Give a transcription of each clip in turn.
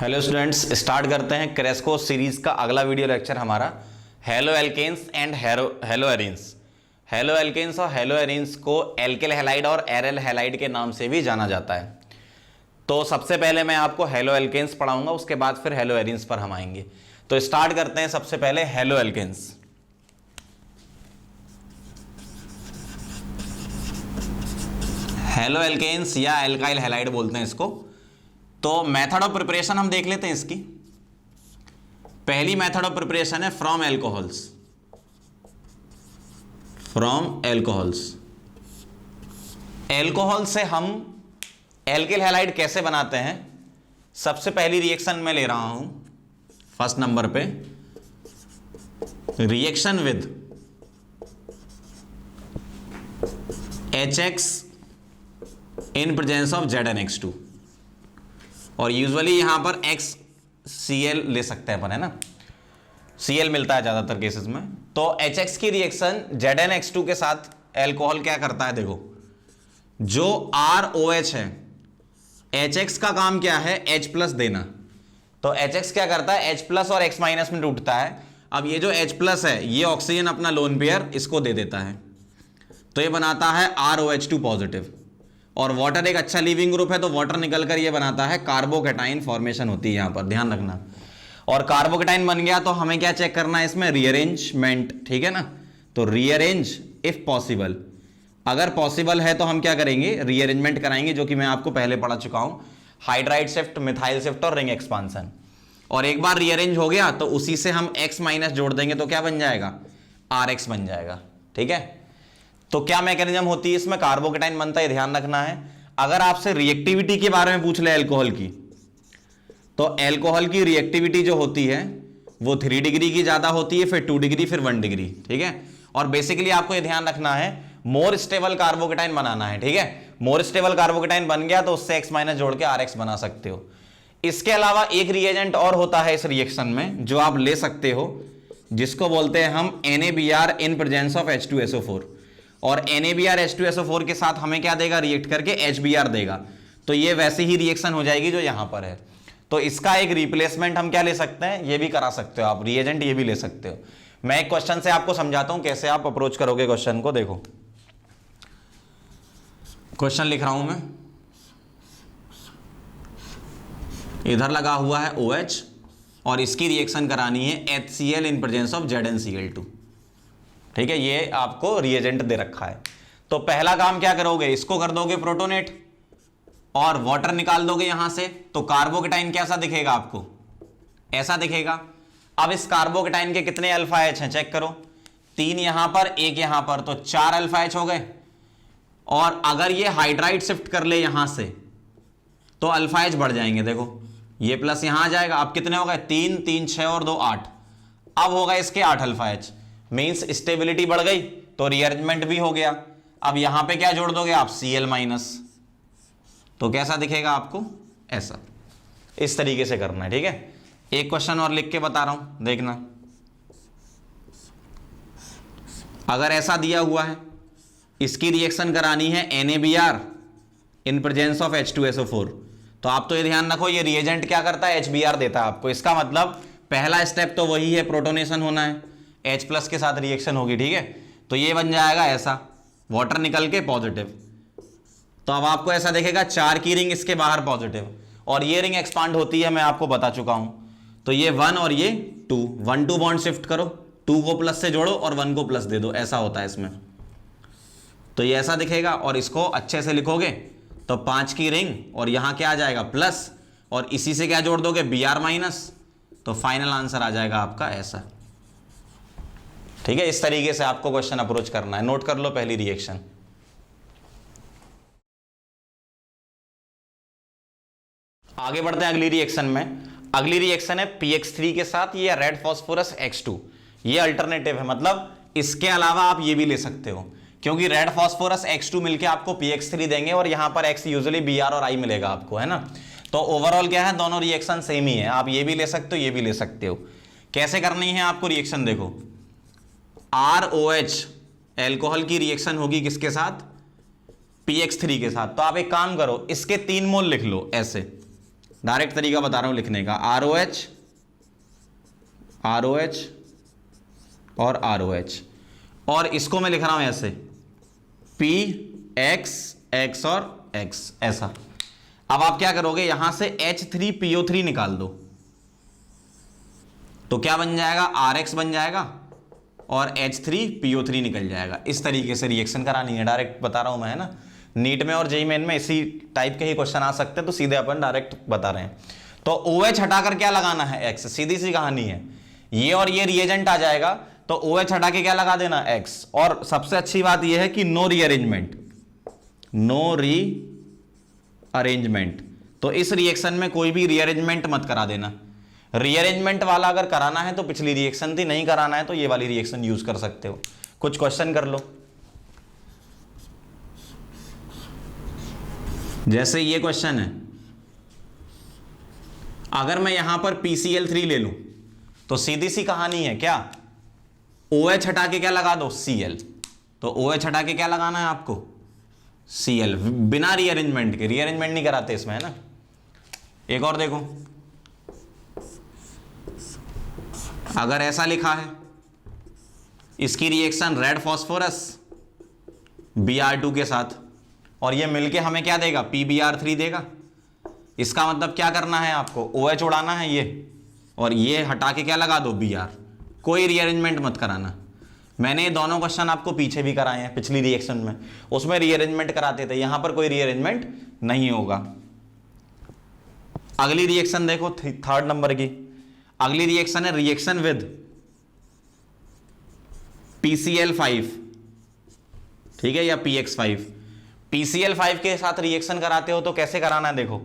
Hello students, start करते हैं क्रेस्को series का अगला वीडियो लेक्चर हमारा halo alkanes and halo arenes. Halo alkanes और हेलो एरीन्स को एल्किल हैलाइड और एरल हैलाइड के नाम से भी जाना जाता है। तो सबसे पहले मैं आपको हेलो एल्केन्स पढ़ाऊंगा, उसके बाद फिर हेलो एरीन्स पर हम आएंगे। तो स्टार्ट करते हैं सबसे पहले हेलो एल्केन्स। हेलो एल्केन्स या एल्काइल हैलाइड बोलते हैं इसको। तो मेथड ऑफ प्रिपरेशन हम देख लेते हैं इसकी। पहली मेथड ऑफ प्रिपरेशन है from alcohols. From alcohols, alcohol से हम एल्किल हैलाइड कैसे बनाते हैं। सबसे पहली रिएक्शन में ले रहा हूं फर्स्ट नंबर पे, reaction with HX in presence of ZnH2। और यूजुअली यहां पर XCl ले सकते हैं अपन, है ना, Cl मिलता है ज्यादातर केसेस में। तो HX की रिएक्शन ZnH2 के साथ एल्कोहल क्या करता है, देखो जो ROH है, HX का काम क्या है, H प्लस देना। तो HX क्या करता है, H प्लस और X माइनस में टूटता है। अब ये जो H प्लस है ये ऑक्सीजन अपना लोन पेयर इसको दे देता है, तो ये बनाता है ROH2 पॉजिटिव। और वाटर एक अच्छा लीविंग ग्रुप है, तो वाटर निकलकर ये बनाता है कार्बोकेटाइन फॉर्मेशन होती है, यहां पर ध्यान रखना। और कार्बोकेटाइन बन गया तो हमें क्या चेक करना है इसमें, रीअरेंजमेंट, ठीक है ना। तो रीअरेंज इफ पॉसिबल, अगर पॉसिबल है तो हम क्या करेंगे, रीअरेंजमेंट कराएंगे, जो कि मैं आपको पहले पढ़ा चुका हूं, हाइड्राइड शिफ्ट, मिथाइल शिफ्ट और रिंग एक्सपांसन। और एक बार रीअरेंज हो गया तो उसी से हम X माइनस जोड़ देंगे तो क्या बन जाएगा, RX बन जाएगा, ठीक है। तो क्या मैकेनिज्म होती है इसमें, कार्बोकेटाइन बनता है, ध्यान रखना है। अगर आपसे रिएक्टिविटी के बारे में पूछ ले अल्कोहल की, तो अल्कोहल की रिएक्टिविटी जो होती है वो 3 डिग्री की ज्यादा होती है, फिर 2 डिग्री, फिर 1 डिग्री, ठीक है। और बेसिकली आपको ये ध्यान रखना है, मोर स्टेबल कार्बोकेटाइन बनाना है, ठीक है। मोर स्टेबल कार्बोकेटाइन बन गया तो उससे X माइनस जोड़ के RX बना सकते हो। इसके अलावा एक रिएजेंट और होता है इस रिएक्शन में जो आप ले सकते हो, जिसको बोलते हैं हम NaBr in presence of H2SO4। और NaBr H2SO4 के साथ हमें क्या देगा, रिएक्ट करके HBr देगा। तो ये वैसी ही रिएक्शन हो जाएगी जो यहां पर है। तो इसका एक रिप्लेसमेंट हम क्या ले सकते हैं, ये भी करा सकते हो आप, रिएजेंट ये भी ले सकते हो। मैं एक क्वेश्चन से आपको समझाता हूं कैसे आप अप्रोच करोगे क्वेश्चन को। देखो क्वेश्चन लिख रहा हूं मैं, इधर लगा हुआ है OH और इसकी रिएक्शन करानी है HCl in presence of ZnCl2, ठीक है। ये आपको रिएजेंट दे रखा है। तो पहला काम क्या करोगे, इसको कर दोगे प्रोटोनेट और वाटर निकाल दोगे यहां से। तो कार्बोकेटाइन कैसा दिखेगा आपको, ऐसा दिखेगा। अब इस कार्बोकेटाइन के कितने अल्फा H हैं चेक करो, 3 यहां पर, 1 यहां पर, तो 4 अल्फा H हो गए। और अगर ये हाइड्राइड शिफ्ट कर ले यहां से तो अल्फा H बढ़ जाएंगे, देखो ये प्लस यहां आ जाएगा। अब कितने हो गए, 3 3 6 और 2 8। अब होगा इसके 8 अल्फा H, मीन्स स्टेबिलिटी बढ़ गई, तो रीअरेंजमेंट भी हो गया। अब यहां पे क्या जोड़ दोगे आप, Cl माइनस, तो कैसा दिखेगा आपको, ऐसा। इस तरीके से करना है, ठीक है। एक क्वेश्चन और लिख के बता रहा हूं, देखना। अगर ऐसा दिया हुआ है, इसकी रिएक्शन करानी है NaBr in presence of H2SO4, तो आप तो ये ध्यान रखो ये रिएजेंट क्या करता है, HBr देता है आपको। इसका मतलब पहला स्टेप तो वही है, प्रोटोनेशन होना है, H प्लस के साथ रिएक्शन होगी, ठीक है। तो ये बन जाएगा ऐसा, वाटर निकल के पॉजिटिव। तो अब आपको ऐसा देखेगा 4 की रिंग इसके बाहर पॉजिटिव, और ये रिंग एक्सपांड होती है, मैं आपको बता चुका हूं। तो ये 1 और ये 2, 1 2 बॉन्ड शिफ्ट करो, 2 को प्लस से जोड़ो और 1 को प्लस दे दो, ऐसा होता है इसमें। तो ये ऐसा दिखेगा, और इसको अच्छे से लिखोगे तो 5 की रिंग और यहां क्या आ जाएगा, प्लस, और इसी से क्या जोड़ दोगे, Br माइनस, तो फाइनल आंसर आ जाएगा आपका ऐसा, ठीक है। इस तरीके से आपको क्वेश्चन अप्रोच करना है। नोट कर लो पहली रिएक्शन। आगे बढ़ते हैं अगली रिएक्शन में। अगली रिएक्शन है PX3 के साथ ये रेड फास्फोरस X2। ये अल्टरनेटिव है, मतलब इसके अलावा आप ये भी ले सकते हो, क्योंकि रेड फास्फोरस X2 मिलके आपको PX3 देंगे और यहां पर X यूजुअली Br और I मिलेगा आपको, है ना। तो ओवरऑल क्या है, दोनों रिएक्शन सेम ही है, आप ये भी ले सकते हो, ये भी ले सकते हो। कैसे करनी है आपको रिएक्शन, देखो ROH एल्कोहल की रिएक्शन होगी किसके साथ, PX3 के साथ। तो आप एक काम करो, इसके 3 मोल लिख लो ऐसे, डायरेक्ट तरीका बता रहा हूं लिखने का, ROH ROH और ROH, और इसको मैं लिख रहा हूं ऐसे P X X और X ऐसा। अब आप क्या करोगे, यहां से H3PO3 निकाल दो तो क्या बन जाएगा, RX बन जाएगा और H3PO3 निकल जाएगा। इस तरीके से रिएक्शन करानी है, डायरेक्ट बता रहा हूं मैं, है ना। नीट में और जेईई मेन में इसी टाइप के ही क्वेश्चन आ सकते हैं, तो सीधे अपन डायरेक्ट बता रहे हैं। तो OH हटाकर क्या लगाना है, X, सीधी सी कहानी है। ये और ये रिएजेंट आ जाएगा तो OH हटा के क्या लगा देना, X। और सबसे अच्छी बात यह है कि नो रीअरेंजमेंट, नो रीअरेंजमेंट। तो इस रिएक्शन में कोई भी रीअरेंजमेंट मत करा देना। रीअरेंजमेंट वाला अगर कराना है तो पिछली रिएक्शन थी, नहीं कराना है तो ये वाली रिएक्शन यूज कर सकते हो। कुछ क्वेश्चन कर लो, जैसे ये क्वेश्चन है, अगर मैं यहां पर PCl3 ले लूं तो सीधी सी कहानी है क्या, OH हटा के क्या लगा दो, Cl। तो OH हटा के क्या लगाना है आपको, Cl, बिना रीअरेंजमेंट के। रीअरेंजमेंट नहीं कराते इसमें, है ना। एक और देखो, अगर ऐसा लिखा है, इसकी रिएक्शन रेड फास्फोरस Br2 के साथ, और ये मिलके हमें क्या देगा, PbR3 देगा। इसका मतलब क्या करना है आपको, OH उड़ाना है ये, और ये हटा के क्या लगा दो, Br। कोई रीअरेंजमेंट मत कराना। मैंने ये दोनों क्वेश्चन आपको पीछे भी कराए हैं, पिछली रिएक्शन में, उसमें रीअरेंजमेंट कराते थे, यहां पर कोई रीअरेंजमेंट नहीं होगा। अगली रिएक्शन देखो, 3rd नंबर की अगली रिएक्शन है, रिएक्शन विद PCl5, ठीक है, या PX5। PCl5 के साथ रिएक्शन कराते हो तो कैसे कराना है, देखो,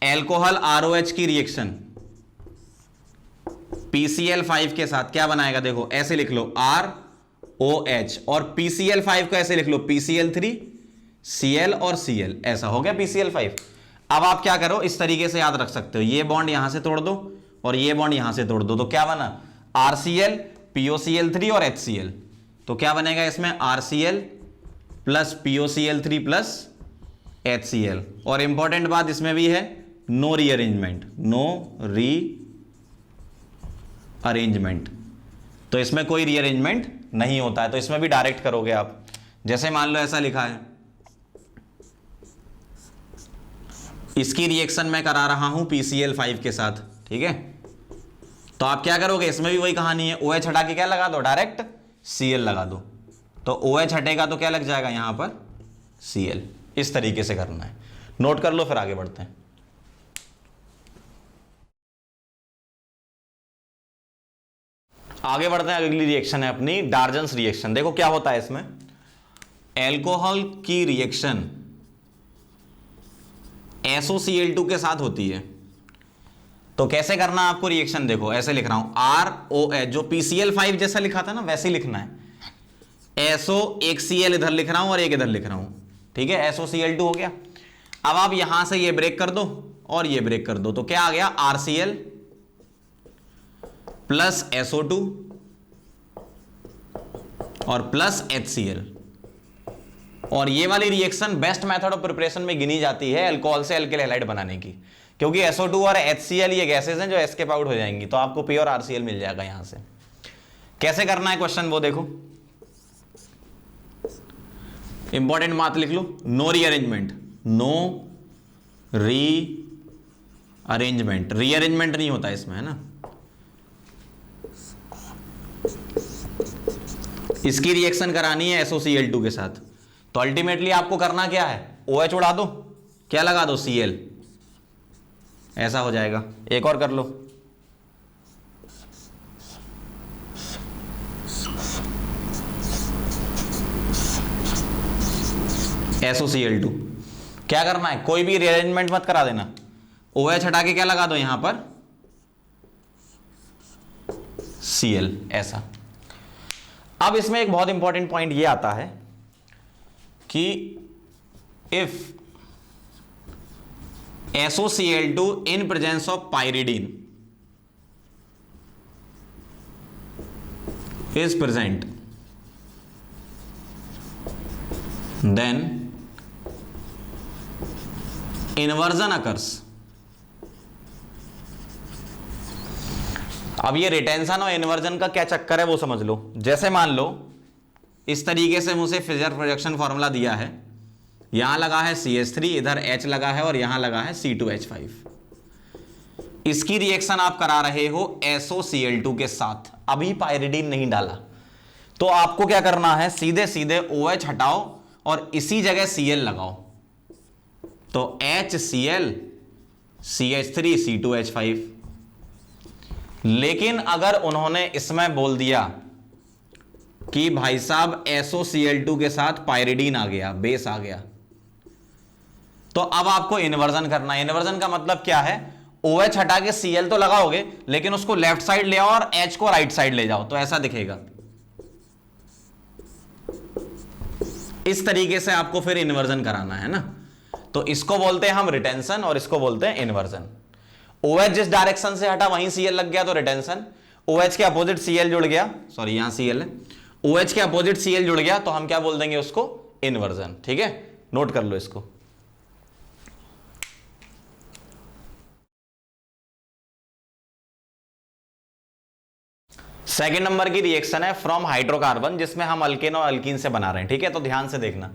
एल्कोहल ROH की रिएक्शन PCl5 के साथ क्या बनाएगा, देखो ऐसे लिख लो ROH, और PCl5 को ऐसे लिख लो PCl3 Cl और Cl, ऐसा हो गया PCl5। अब आप क्या करो, इस तरीके से याद रख सकते हो, ये बॉन्ड यहां से तोड़ दो और ये बॉन्ड यहां से तोड़ दो, तो क्या बना, RCl POCl3 और HCl। तो क्या बनेगा इसमें, RCl plus POCl3 plus HCl। और इंपॉर्टेंट बात इसमें भी है, नो रीअरेंजमेंट, नो रीअरेंजमेंट। तो इसमें कोई रीअरेंजमेंट नहीं होता है, तो इसमें भी डायरेक्ट करोगे आप। जैसे मान लो ऐसा लिखा है, इसकी रिएक्शन मैं करा रहा हूं PCl5 के साथ, ठीक है। तो आप क्या करोगे, इसमें भी वही कहानी है, OH हटा के क्या लगा दो, डायरेक्ट Cl लगा दो। तो OH हटेगा तो क्या लग जाएगा यहां पर, Cl। इस तरीके से करना है, नोट कर लो, फिर आगे बढ़ते हैं। आगे बढ़ते हैं, अगली रिएक्शन है अपनी डार्जन्स रिएक्शन। देखो क्या होता है इसमें, एल्कोहल की रिएक्शन SOCl2 के साथ होती है। तो कैसे करना है आपको रिएक्शन, देखो ऐसे लिख रहा हूं, ROH, जो PCl5 जैसा लिखा था ना वैसे ही लिखना है। SO, एक Cl इधर लिख रहा हूं और एक इधर लिख रहा हूं, ठीक है, SOCl2 हो गया। अब आप यहां से ये ब्रेक कर दो और ये ब्रेक कर दो, तो क्या आ गया, RCl प्लस SO2 और प्लस HCl। और ये वाली reaction best method of preparation में गिनी जाती है अल्कोहल से एल्किल हैलाइड बनाने की, क्योंकि SO2 और HCl ये गैसेज हैं जो एस्केप आउट हो जाएंगी, तो आपको P और RCl मिल जाएगा यहां से। कैसे करना है क्वेश्चन, वो देखो, इंपॉर्टेंट बात लिख लो, no rearrangement, no rearrangement, rearrangement नहीं होता इसमें, है ना। इसकी रिएक्शन करानी है SOCl2 के साथ, तो अल्टीमेटली आपको करना क्या है, OH उड़ा दो, क्या लगा दो, Cl, ऐसा हो जाएगा। एक और कर लो, SOCl2। क्या करना है, कोई भी रीअरेंजमेंट मत करा देना, OH हटा के क्या लगा दो यहां पर, Cl, ऐसा। अब इसमें एक बहुत इंपॉर्टेंट पॉइंट ये आता है कि if SOCl2 in presence of pyridine is present, then inversion occurs अब ये रिटेंशन और इन्वर्जन का क्या चक्कर है वो समझ लो। जैसे मान लो इस तरीके से मुझे फिशर प्रोडक्शन फॉर्मूला दिया है, यहां लगा है CH3, इधर H लगा है और यहां लगा है C2H5। इसकी रिएक्शन आप करा रहे हो SOCl2 के साथ, अभी पायरिडीन नहीं डाला, तो आपको क्या करना है, सीधे सीधे OH हटाओ और इसी जगह Cl लगाओ, तो HCl CH3 C2H5। लेकिन अगर उन्होंने इसमें बोल दिया कि भाई साहब SOCl2 के साथ पायरिडीन आ गया, बेस आ गया, तो अब आपको इन्वर्जन करना है। इन्वर्जन का मतलब क्या है, OH हटा के Cl तो लगाओगे लेकिन उसको लेफ्ट साइड ले आओ और H को राइट साइड ले जाओ, तो ऐसा दिखेगा। इस तरीके से आपको फिर इन्वर्जन कराना है ना, तो इसको बोलते हैं हम रिटेंशन और इसको बोलते हैं इन्वर्जन। OH जिस डायरेक्शन से हटा वहीं Cl लग गया तो रिटेंशन, OH के अपोजिट Cl जुड़ गया, सॉरी यहां Cl है, OH के अपोजिट Cl जुड़ गया तो हम क्या बोल देंगे उसको, इन्वर्जन। ठीक है, नोट कर लो इसको। सेकेंड नंबर की रिएक्शन है फ्रॉम हाइड्रोकार्बन, जिसमें हम अल्केन और अल्कीन से बना रहे हैं। ठीक है, तो ध्यान से देखना,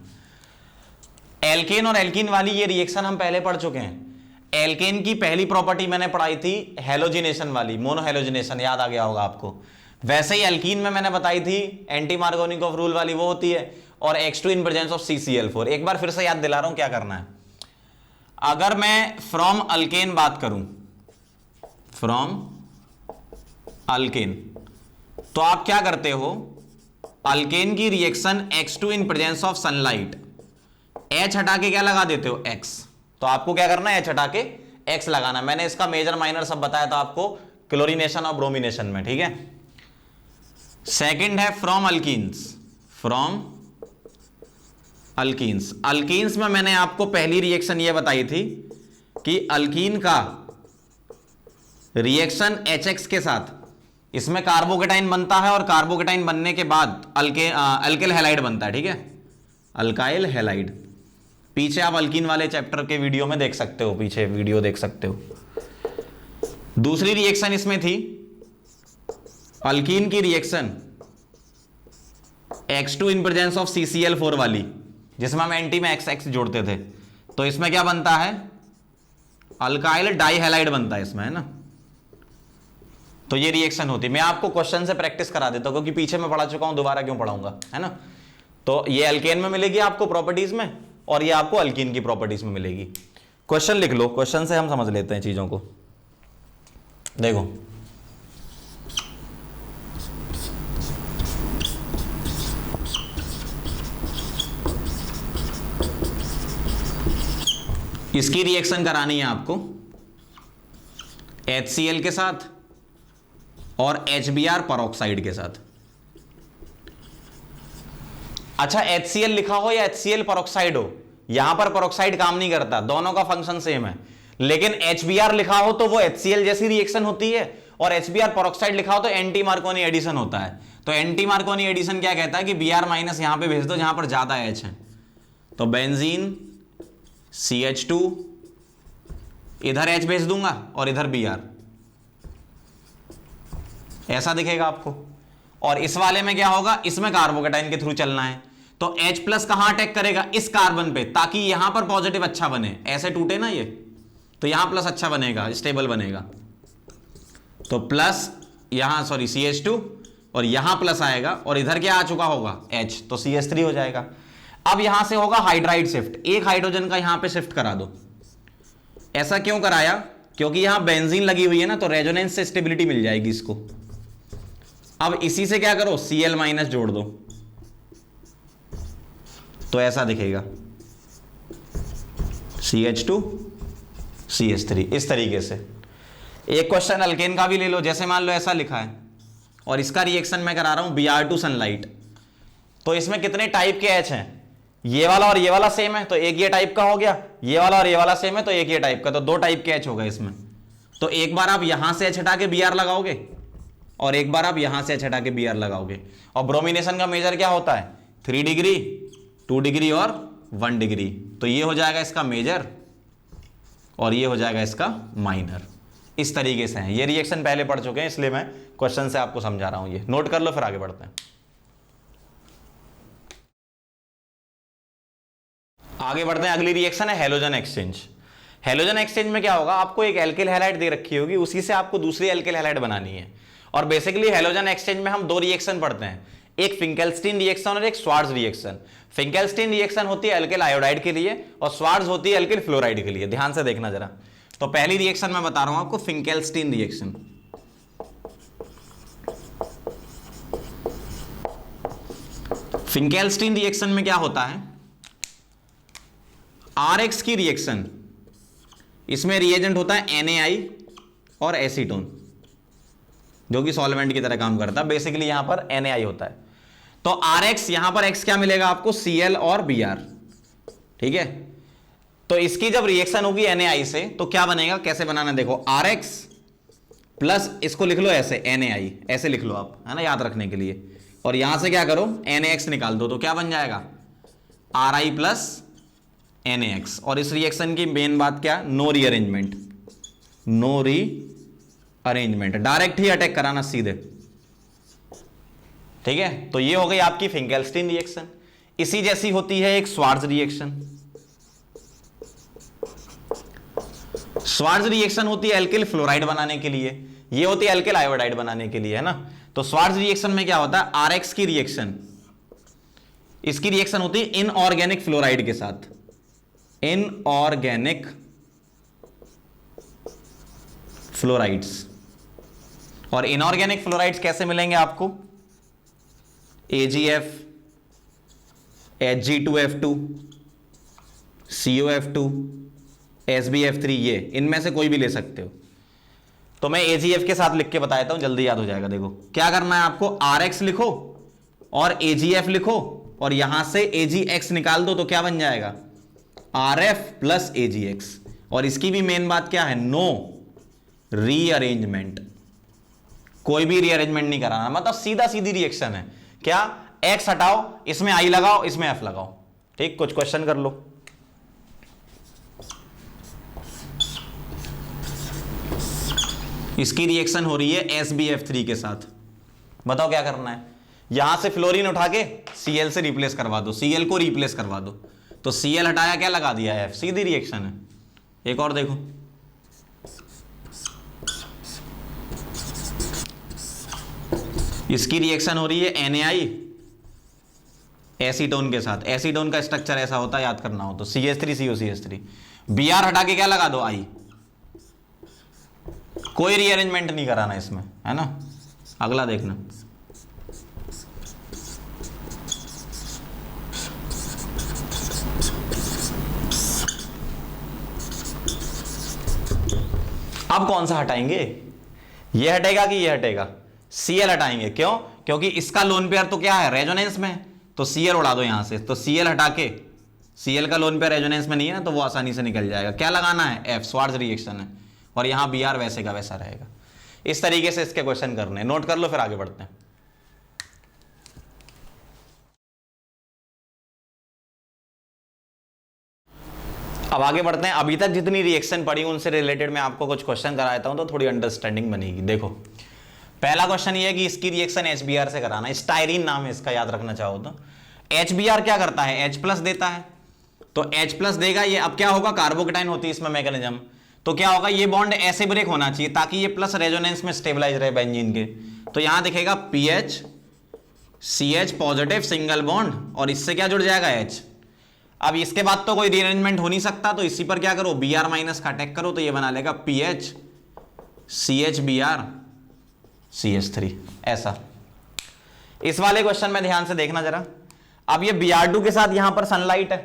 एल्केन और एल्कीन वाली ये रिएक्शन हम पहले पढ़ चुके हैं। एल्केन की पहली प्रॉपर्टी मैंने पढ़ाई थी हेलोजिनेशन वाली, मोनोहेलोजिनेशन, याद आ गया होगा आपको। वैसे ही एल्कीन में मैंने बताई थी एंटी मार्गोनिकोव रूल वाली, वो होती है, और X2 in presence of CCl4। एक बार फिर से याद दिला रहा हूं क्या करना है। अगर मैं फ्रॉम अल्केन बात करूं, फ्रॉम अल्केन, तो आप क्या करते हो, अल्केन की reaction X2 in presence of sunlight, H हटा के क्या लगा देते हो, X। तो आपको क्या करना है, H हटा के X लगाना। मैंने इसका मेजर माइनर सब बताया था आपको क्लोरीनेशन और ब्रोमिनेशन में। ठीक है, सेकंड है from alkenes, from alkenes. Alkenes में मैंने आपको पहली रिएक्शन ये बताई थी कि अल्कीन का रिएक्शन HX के साथ, इसमें कार्बोकेटाइन बनता है और कार्बोकेटाइन बनने के बाद अल्किल हैलाइड बनता है। ठीक है, अल्काइल हैलाइड। पीछे आप अल्कीन वाले चैप्टर के वीडियो में देख सकते हो, पीछे वीडियो देख सकते हो। दूसरी रिएक्शन इसमें थी अल्कीन की reaction X2 in presence of CCl4 वाली, जिसमें हम एंटी में XX जोड़ते थे। तो इसमें क्या बनता है, अल्काइल डाइहैलाइड बनता है इसमें, है ना। तो ये रिएक्शन होती है। मैं आपको क्वेश्चन से प्रैक्टिस करा देता हूं क्योंकि पीछे मैं पढ़ा चुका हूं, दोबारा क्यों पढ़ाऊंगा, है ना। तो ये अल्केन में मिलेगी आपको प्रॉपर्टीज में, और ये आपको अल्कीन की प्रॉपर्टीज में मिलेगी। क्वेश्चन लिख लो, क्वेश्चन से हम समझ लेते हैं चीजों को। देखो, इसकी रिएक्शन करानी है आपको HCl के साथ और HBr परऑक्साइड के साथ। अच्छा, HCl लिखा हो या HCl परऑक्साइड हो, यहां पर परऑक्साइड काम नहीं करता, दोनों का फंक्शन सेम है। लेकिन HBr लिखा हो तो वो HCl जैसी रिएक्शन होती है, और HBr परऑक्साइड लिखा हो तो एंटी मार्कोनी एडिशन होता है। तो एंटी मार्कोनी एडिशन क्या कहता है कि Br माइनस यहां पे भेज दो जहां पर ज्यादा H है, तो बेंजीन CH2, इधर H भेज दूंगा और इधर Br, ऐसा दिखेगा आपको। और इस वाले में क्या होगा, इसमें कार्बोकेटाइन के थ्रू चलना है, तो H प्लस कहां अटैक करेगा, इस कार्बन पे, ताकि यहां पर पॉजिटिव अच्छा बने। ऐसे टूटे ना ये, तो यहां प्लस अच्छा बनेगा, स्टेबल बनेगा। तो प्लस यहां, सॉरी CH2, और यहां प्लस आएगा, और इधर क्या आ चुका होगा, H, तो CH3 हो जाएगा। अब यहां से होगा हाइड्राइड शिफ्ट, एक हाइड्रोजन का यहां पे शिफ्ट करा दो। ऐसा क्यों कराया, क्योंकि यहां बेंजीन लगी हुई है ना, तो रेजोनेंस से स्टेबिलिटी मिल जाएगी इसको। अब इसी से क्या करो, Cl माइनस जोड़ दो, तो ऐसा दिखेगा CH2 CH3, इस तरीके से। एक क्वेश्चन अल्केन का भी ले लो, जैसे मान लो ऐसा लिखा है, और इसका रिएक्शन मैं करा रहा हूं Br2 सनलाइट। तो इसमें कितने टाइप के H हैं, ये वाला और ये वाला सेम है, तो एक ये टाइप का हो गया, ये वाला और ये वाला सेम है, तो एक ये टाइप का, तो दो टाइप के H हो गए इसमें। तो एक बार आप यहां से H हटा के Br लगाओगे, और एक बार आप यहां से H हटा के Br लगाओगे। और ब्रोमिनेशन का मेजर क्या होता है, 3 डिग्री, 2 डिग्री और 1 डिग्री। तो ये हो जाएगा इसका मेजर और ये हो जाएगा इसका माइनर। इस तरीके से है। ये रिएक्शन पहले पढ़ चुके हैं, इसलिए मैं क्वेश्चन से आपको समझा रहा हूं, ये नोट कर लो फिर आगे बढ़ते हैं। आगे बढ़ते हैं, अगली रिएक्शन है हैलोजन एक्सचेंज। हैलोजन एक्सचेंज में क्या होगा, आपको एक एल्किल हैलाइड दे रखी होगी, उसी से आपको दूसरी एल्किल हैलाइड बनानी है। और बेसिकली हैलोजन एक्सचेंज में हम दो रिएक्शन पढ़ते हैं, एक फिंकेल्स्टीन रिएक्शन और एक श्वार्ट्ज रिएक्शन। फिंकेल्स्टीन रिएक्शन होती है एल्किल आयोडाइड के लिए और श्वार्ट्ज होती है एल्किल फ्लोराइड के लिए। ध्यान से देखना जरा। तो पहली रिएक्शन मैं बता रहा हूं आपको, फिंकेल्स्टीन रिएक्शन। फिंकेल्स्टीन रिएक्शन में क्या होता है, RX की रिएक्शन, इसमें रिएजेंट होता है NaI और एसीटोन, जो कि सॉल्वेंट की तरह काम करता है। बेसिकली यहां पर NaI होता है। तो RX, यहां पर X क्या मिलेगा आपको, Cl और Br। ठीक है, तो इसकी जब रिएक्शन होगी NaI से तो क्या बनेगा, कैसे बनाना देखो, RX प्लस इसको लिख लो ऐसे NaI, ऐसे लिख लो आप, है ना, याद रखने के लिए। और यहां से क्या करो, NaX निकाल दो, तो क्या बन जाएगा, Ri प्लस NaX। और इस रिएक्शन की मेन बात क्या, no rearrangement, no rearrangement, direct ही अटैक कराना सीधे। ठीक है, तो ये हो गई आपकी फिंकेल्स्टीन रिएक्शन। इसी जैसी होती है एक श्वार्ट्ज रिएक्शन। श्वार्ट्ज रिएक्शन होती है एल्किल फ्लोराइड बनाने के लिए, ये होती है एल्किल आयोडाइड बनाने के लिए, है ना। तो श्वार्ट्ज रिएक्शन में क्या होता है, RX की रिएक्शन, इसकी रिएक्शन होती है इनऑर्गेनिक फ्लोराइड के साथ, इनऑर्गेनिक फ्लोराइड्स। और इनऑर्गेनिक फ्लोराइड्स कैसे मिलेंगे आपको, AgF, Hg2F2, COF2, SbF3, ये इनमें से कोई भी ले सकते हो। तो मैं AgF के साथ लिख के बताता हूं, जल्दी याद हो जाएगा। देखो क्या करना है आपको, RX लिखो और AgF लिखो और यहां से AgX निकाल दो, तो क्या बन जाएगा, RF प्लस AgX। और इसकी भी मेन बात क्या है, नो रीअरेंजमेंट, कोई भी रीअरेंजमेंट नहीं कराना, मतलब सीधा सीधी रिएक्शन है। क्या, X हटाओ, इसमें I लगाओ, इसमें F लगाओ। ठीक, कुछ क्वेश्चन कर लो। इसकी रिएक्शन हो रही है SbF3 के साथ, बताओ क्या करना है, यहां से फ्लोरीन उठा के Cl से रिप्लेस करवा दो, Cl को रिप्लेस करवा दो। तो Cl हटाया, क्या लगा दिया है, F, सीधी रिएक्शन है। एक और देखो, इसकी रिएक्शन हो रही है NaI एसीटोन के साथ। एसीटोन का स्ट्रक्चर ऐसा होता है, याद करना हो तो CH3COCH3। Br हटा के क्या लगा दो, I। कोई रीअरेंजमेंट नहीं कराना इसमें, है ना। अगला देखना, अब कौन सा हटाएंगे, ये हटेगा कि ये हटेगा, Cl हटाएंगे। क्यों, क्योंकि इसका लोन पेयर तो क्या है, रेजोनेंस में, तो Cl उड़ा दो यहां से। तो Cl हटा के, Cl का लोन पेयर रेजोनेंस में नहीं है ना, तो वो आसानी से निकल जाएगा। क्या लगाना है, F, श्वार्ट्ज रिएक्शन है। और यहां Br वैसे का वैसा रहेगा। इस तरीके से इसके क्वेश्चन करने, नोट कर लो फिर आगे बढ़ते हैं। अब आगे बढ़ते हैं। अभी तक जितनी रिएक्शन पढ़ी उनसे रिलेटेड मैं आपको कुछ क्वेश्चन कराता हूं, तो थोड़ी अंडरस्टैंडिंग बनेगी। देखो पहला क्वेश्चन ये है कि इसकी रिएक्शन HBr से कराना है। स्टाइरीन नाम है इसका, याद रखना चाहो तो। HBr क्या करता है, H प्लस देता है, तो H प्लस देगा ये। अब क्या होगा, कार्बोकेटाइन होती है इसमें मैकेनिज्म, तो क्या होगा, ये बॉन्ड ऐसे ब्रेक होना चाहिए ताकि ये प्लस रेजोनेंस में स्टेबलाइज रहे बेंजीन के। तो यहां दिखेगा PH CH positive single bond, और इससे क्या जुड़ जाएगा, H। अब इसके बाद तो कोई रीअरेंजमेंट हो नहीं सकता, तो इसी पर क्या करो, Br माइनस का अटैक करो, तो ये बना लेगा PH CH Br CH3, ऐसा। इस वाले क्वेश्चन में ध्यान से देखना जरा। अब ये Br2 के साथ यहां पर सनलाइट है,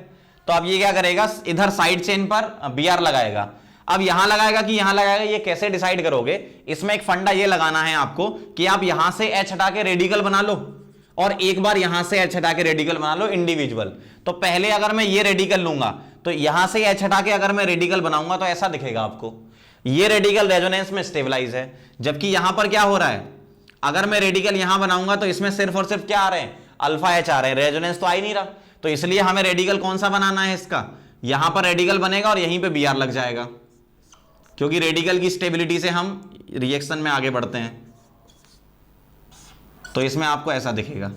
तो अब ये क्या करेगा, इधर साइड चेन पर Br लगाएगा। अब यहां लगाएगा कि यहां लगाएगा, ये कैसे डिसाइड करोगे, इसमें एक फंडा ये लगाना है आपको कि आप यहां से H हटा के रेडिकल बना लो और एक बार यहां से H हटा के रेडिकल बना लो इंडिविजुअल। तो पहले अगर मैं ये रेडिकल लूंगा, तो यहां से H हटा के अगर मैं रेडिकल बनाऊंगा तो ऐसा दिखेगा आपको, ये रेडिकल रेजोनेंस में स्टेबलाइज है। जबकि यहां पर क्या हो रहा है, अगर मैं रेडिकल यहां बनाऊंगा तो इसमें सिर्फ और सिर्फ क्या आ रहे हैं, अल्फा H आ रहे हैं, रेजोनेंस तो आ ही नहीं रहा। तो इसलिए हमें रेडिकल कौन सा बनाना है इसका, यहां पर रेडिकल बनेगा और यहीं पे Br लग जाएगा। क्योंकि रेडिकल की स्टेबिलिटी से हम रिएक्शन में आगे बढ़ते हैं। तो इसमें आपको ऐसा दिखेगा,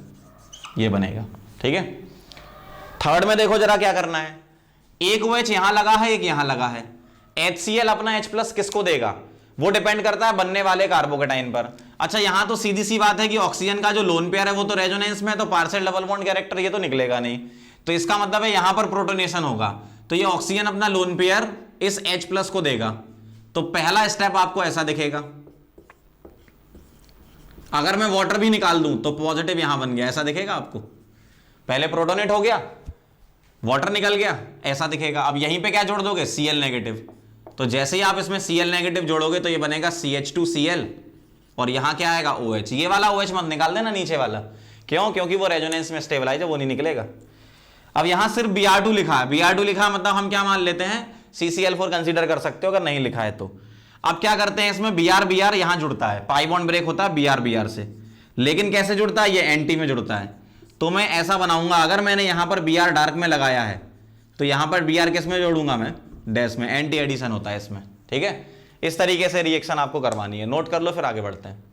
ये बनेगा, ठीक है। थर्ड में देखो जरा क्या करना है, एक OH यहां लगा है, एक यहां लगा है। HCl अपना H+ किसको देगा, वो डिपेंड करता है बनने वाले कार्बोकेटाइन पर। अच्छा, यहां तो सीधी सी बात है कि ऑक्सीजन का जो लोन पेयर है वो तो रेजोनेंस में है, तो पार्शियल डबल बॉन्ड कैरेक्टर ये तो निकलेगा नहीं, तो इसका मतलब है यहां पर प्रोटोनेशन होगा, तो ये ऑक्सीजन अपना लोन पेयर इस H+ को देगा। तो पहला स्टेप आपको ऐसा दिखेगा। अगर मैं वाटर भी निकाल दूं तो पॉजिटिव यहां बन गया, ऐसा दिखेगा आपको। पहले प्रोटोनेट हो गया, वाटर निकल गया, ऐसा दिखेगा। अब यहीं पे क्या जोड़ दोगे, Cl नेगेटिव। तो जैसे ही आप इसमें Cl नेगेटिव जोड़ोगे तो ये बनेगा CH2Cl, और यहां क्या आएगा OH। ये वाला OH मत निकाल देना, नीचे वाला। क्यों, क्योंकि वो रेजोनेंस में स्टेबलाइज है, वो नहीं निकलेगा। अब यहां सिर्फ Br2 लिखा है, Br2 लिखा है मतलब हम क्या मान लेते हैं, CCl4 कंसीडर कर सकते हो अगर नहीं लिखा है तो। अब क्या करते हैं, इसमें Br यहां जुड़ता है, पाई बॉन्ड ब्रेक होता है Br से, लेकिन कैसे जुड़ता है, ये एंटी में जुड़ता है। तो मैं ऐसा बनाऊंगा, अगर मैंने यहां पर Br डार्क में लगाया है तो यहां पर Br किस में जोड़ूंगा मैं, डैश में, एंटी एडिशन होता है इसमें, ठीक है। इस तरीके से रिएक्शन आपको करवानी है, नोट कर लो, फिर आगे बढ़ते हैं।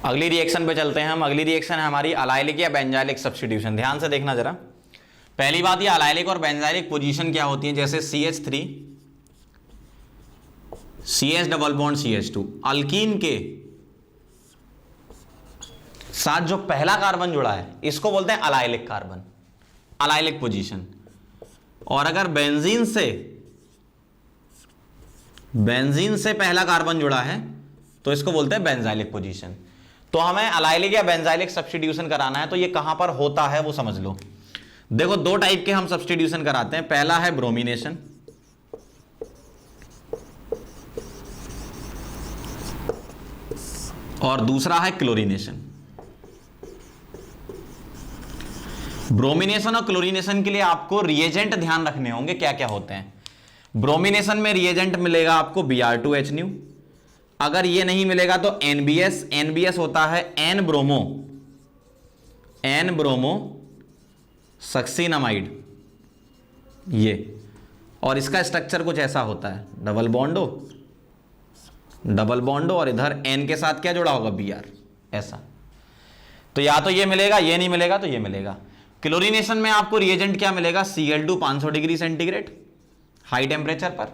अगली रिएक्शन पे चलते हैं हम। अगली रिएक्शन है हमारी अलाइलिक या बेंजाइलिक सब्स्टिट्यूशन। ध्यान से देखना जरा। पहली बात, ये अलाइलिक और बेंजाइलिक पोजीशन क्या होती है, जैसे CH3 CH double bond CH2, alkyne के साथ जो पहला कार्बन जुड़ा है इसको बोलते हैं अलाइलिक कार्बन, अलाइलिक पोजीशन। और अगर बेंजीन से पहला कार्बन जुड़ा है तो इसको बोलते हैं बेंजाइलिक पोजीशन। तो हमें अलाइलिक या बेंजाइलिक सब्स्टिट्यूशन कराना है, तो ये कहां पर होता है वो समझ लो। देखो, दो टाइप के हम सब्स्टिट्यूशन कराते हैं। पहला है ब्रोमिनेशन, और दूसरा है क्लोरीनेशन। ब्रोमिनेशन और क्लोरीनेशन के लिए आपको रिएजेंट ध्यान रखने होंगे क्या क्या होते हैं। ब्रोमिनेशन में रिएजेंट मिलेगा आपको Br2HNu, अगर ये नहीं मिलेगा तो NBS होता है N ब्रोमो सक्सीनामाइड, ये, और इसका स्ट्रक्चर कुछ ऐसा होता है, डबल बॉन्डो और इधर N के साथ क्या जुड़ा होगा, Br, ऐसा। तो या तो ये मिलेगा, ये नहीं मिलेगा तो ये मिलेगा। क्लोरीनेशन में आपको रिएजेंट क्या मिलेगा, Cl2 500 degree centigrade high temperature पर,